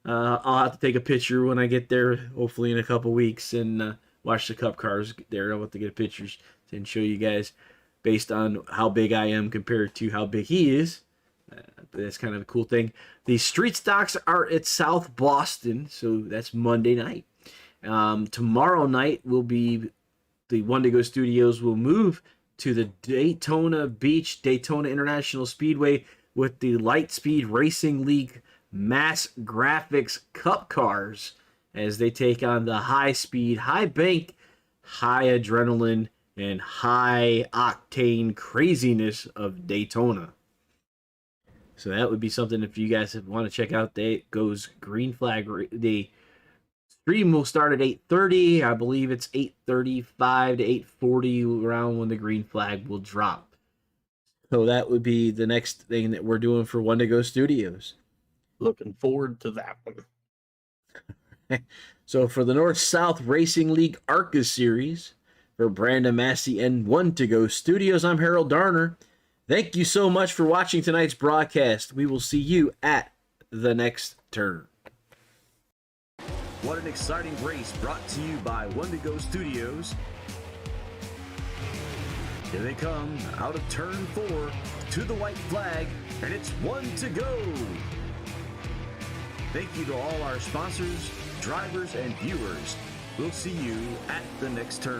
I'll have to take a picture when I get there, hopefully in a couple weeks, and watch the Cup cars there. I'll have to get pictures and show you guys based on how big I am compared to how big he is. That's kind of a cool thing. The street stocks are at South Boston, so that's Monday night. Tomorrow night will be the One to Go Studios will move to the Daytona Beach, Daytona International Speedway with the Lightspeed Racing League Mass Graphics Cup cars as they take on the high speed, high bank, high adrenaline, and high octane craziness of Daytona. So that would be something if you guys want to check out. It goes green flag. The stream will start at 8:30. I believe it's 8:35 to 8:40 around when the green flag will drop. So that would be the next thing that we're doing for One to Go Studios. Looking forward to that one. So for the North-South Racing League ARCA Series, for Brandon Massey and One to Go Studios, I'm Harold Darner. Thank you so much for watching tonight's broadcast. We will see you at the next turn. What an exciting race brought to you by One to Go Studios. Here they come out of turn 4 to the white flag, and it's One to Go. Thank you to all our sponsors, drivers, and viewers. We'll see you at the next turn.